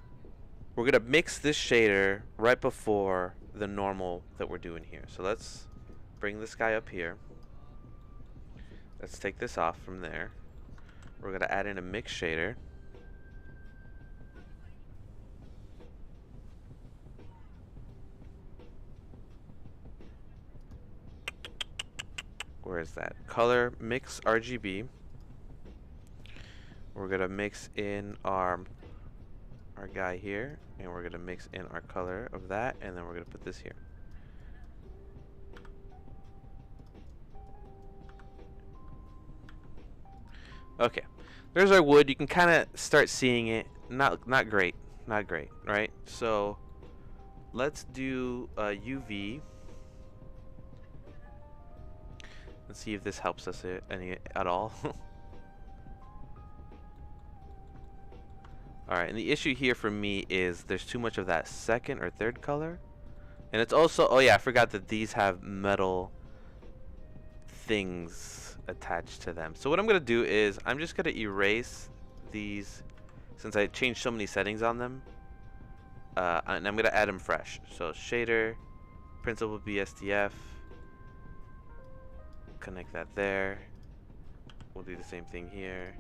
we're gonna mix this shader right before the normal that we're doing here. So let's bring this guy up here. Let's take this off from there. We're gonna add in a mix shader. where is that? Color mix RGB. We're gonna mix in our guy here, and we're gonna mix in our color of that, and then we're gonna put this here. Okay, there's our wood. You can kind of start seeing it. Not great, right? So let's do UV. Let's see if this helps us any at all. Alright, and the issue here for me is there's too much of that second or third color. And it's also, oh yeah, I forgot that these have metal things attached to them. So what I'm going to do is I'm just going to erase these since I changed so many settings on them. And I'm going to add them fresh. So shader, principal BSDF, connect that there. We'll do the same thing here.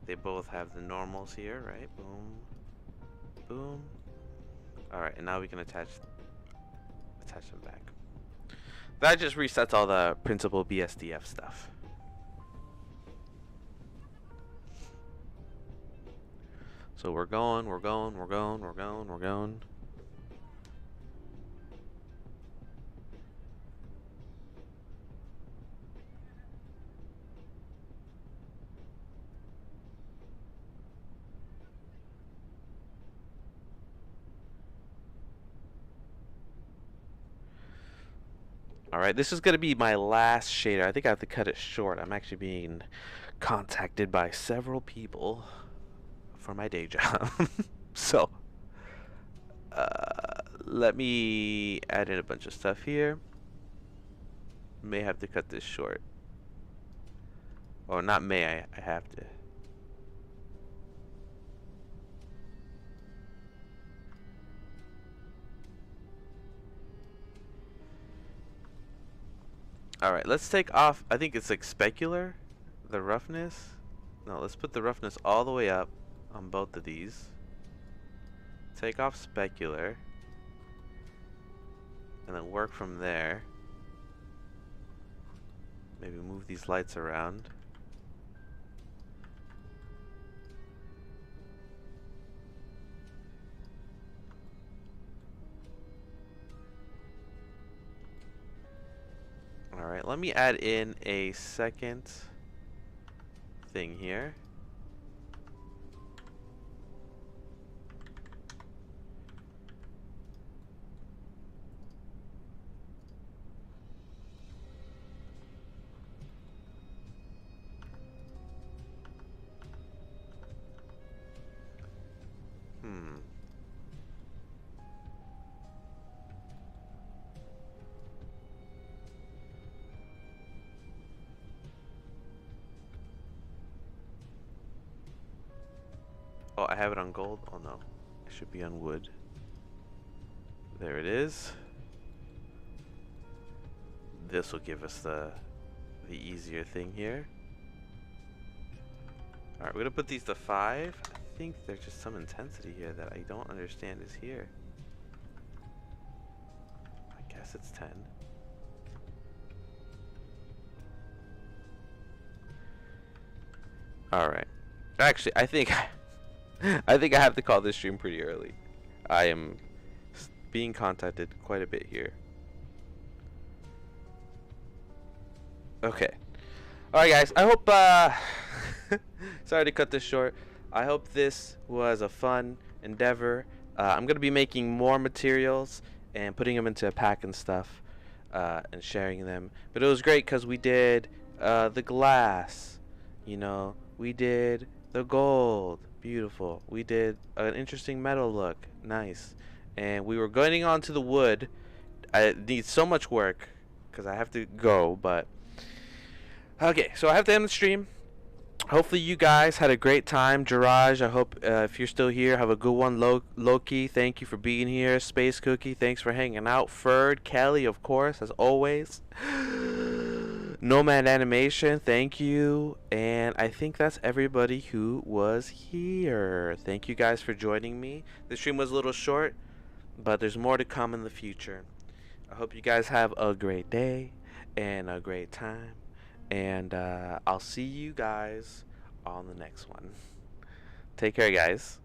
They both have the normals here, right? Boom, boom. All right, and now we can attach them back. That just resets all the principal BSDF stuff. So we're going. Alright, this is going to be my last shader. I think I have to cut it short. I'm actually being contacted by several people for my day job. So, let me add in a bunch of stuff here. May have to cut this short. Or not may, I have to. Alright, let's take off, I think it's like specular, the roughness. No, let's put the roughness all the way up on both of these. Take off specular. And then work from there. Maybe move these lights around. Alright, let me add in a second thing here. Oh, I have it on gold? Oh no, it should be on wood. There it is. This will give us the easier thing here. Alright, we're gonna put these to 5. I think there's just some intensity here that I don't understand is here. I guess it's 10. Alright. Actually, I think I think I have to call this stream pretty early. I am being contacted quite a bit here. Okay. Alright guys, I hope sorry to cut this short. I hope this was a fun endeavor. I'm gonna be making more materials and putting them into a pack and stuff and sharing them. But it was great because we did the glass, you know, we did the gold, beautiful. We did an interesting metal look, nice. And we were going on to the wood. I need so much work because I have to go, but okay, so I have to end the stream. Hopefully you guys had a great time. Jiraj, I hope if you're still here, have a good one. Loki, thank you for being here. Space Cookie, thanks for hanging out. Ferd, Kelly, of course, as always. Nomad Animation, thank you. And I think that's everybody who was here. Thank you guys for joining me. The stream was a little short, but there's more to come in the future. I hope you guys have a great day and a great time. And I'll see you guys on the next one. Take care, guys.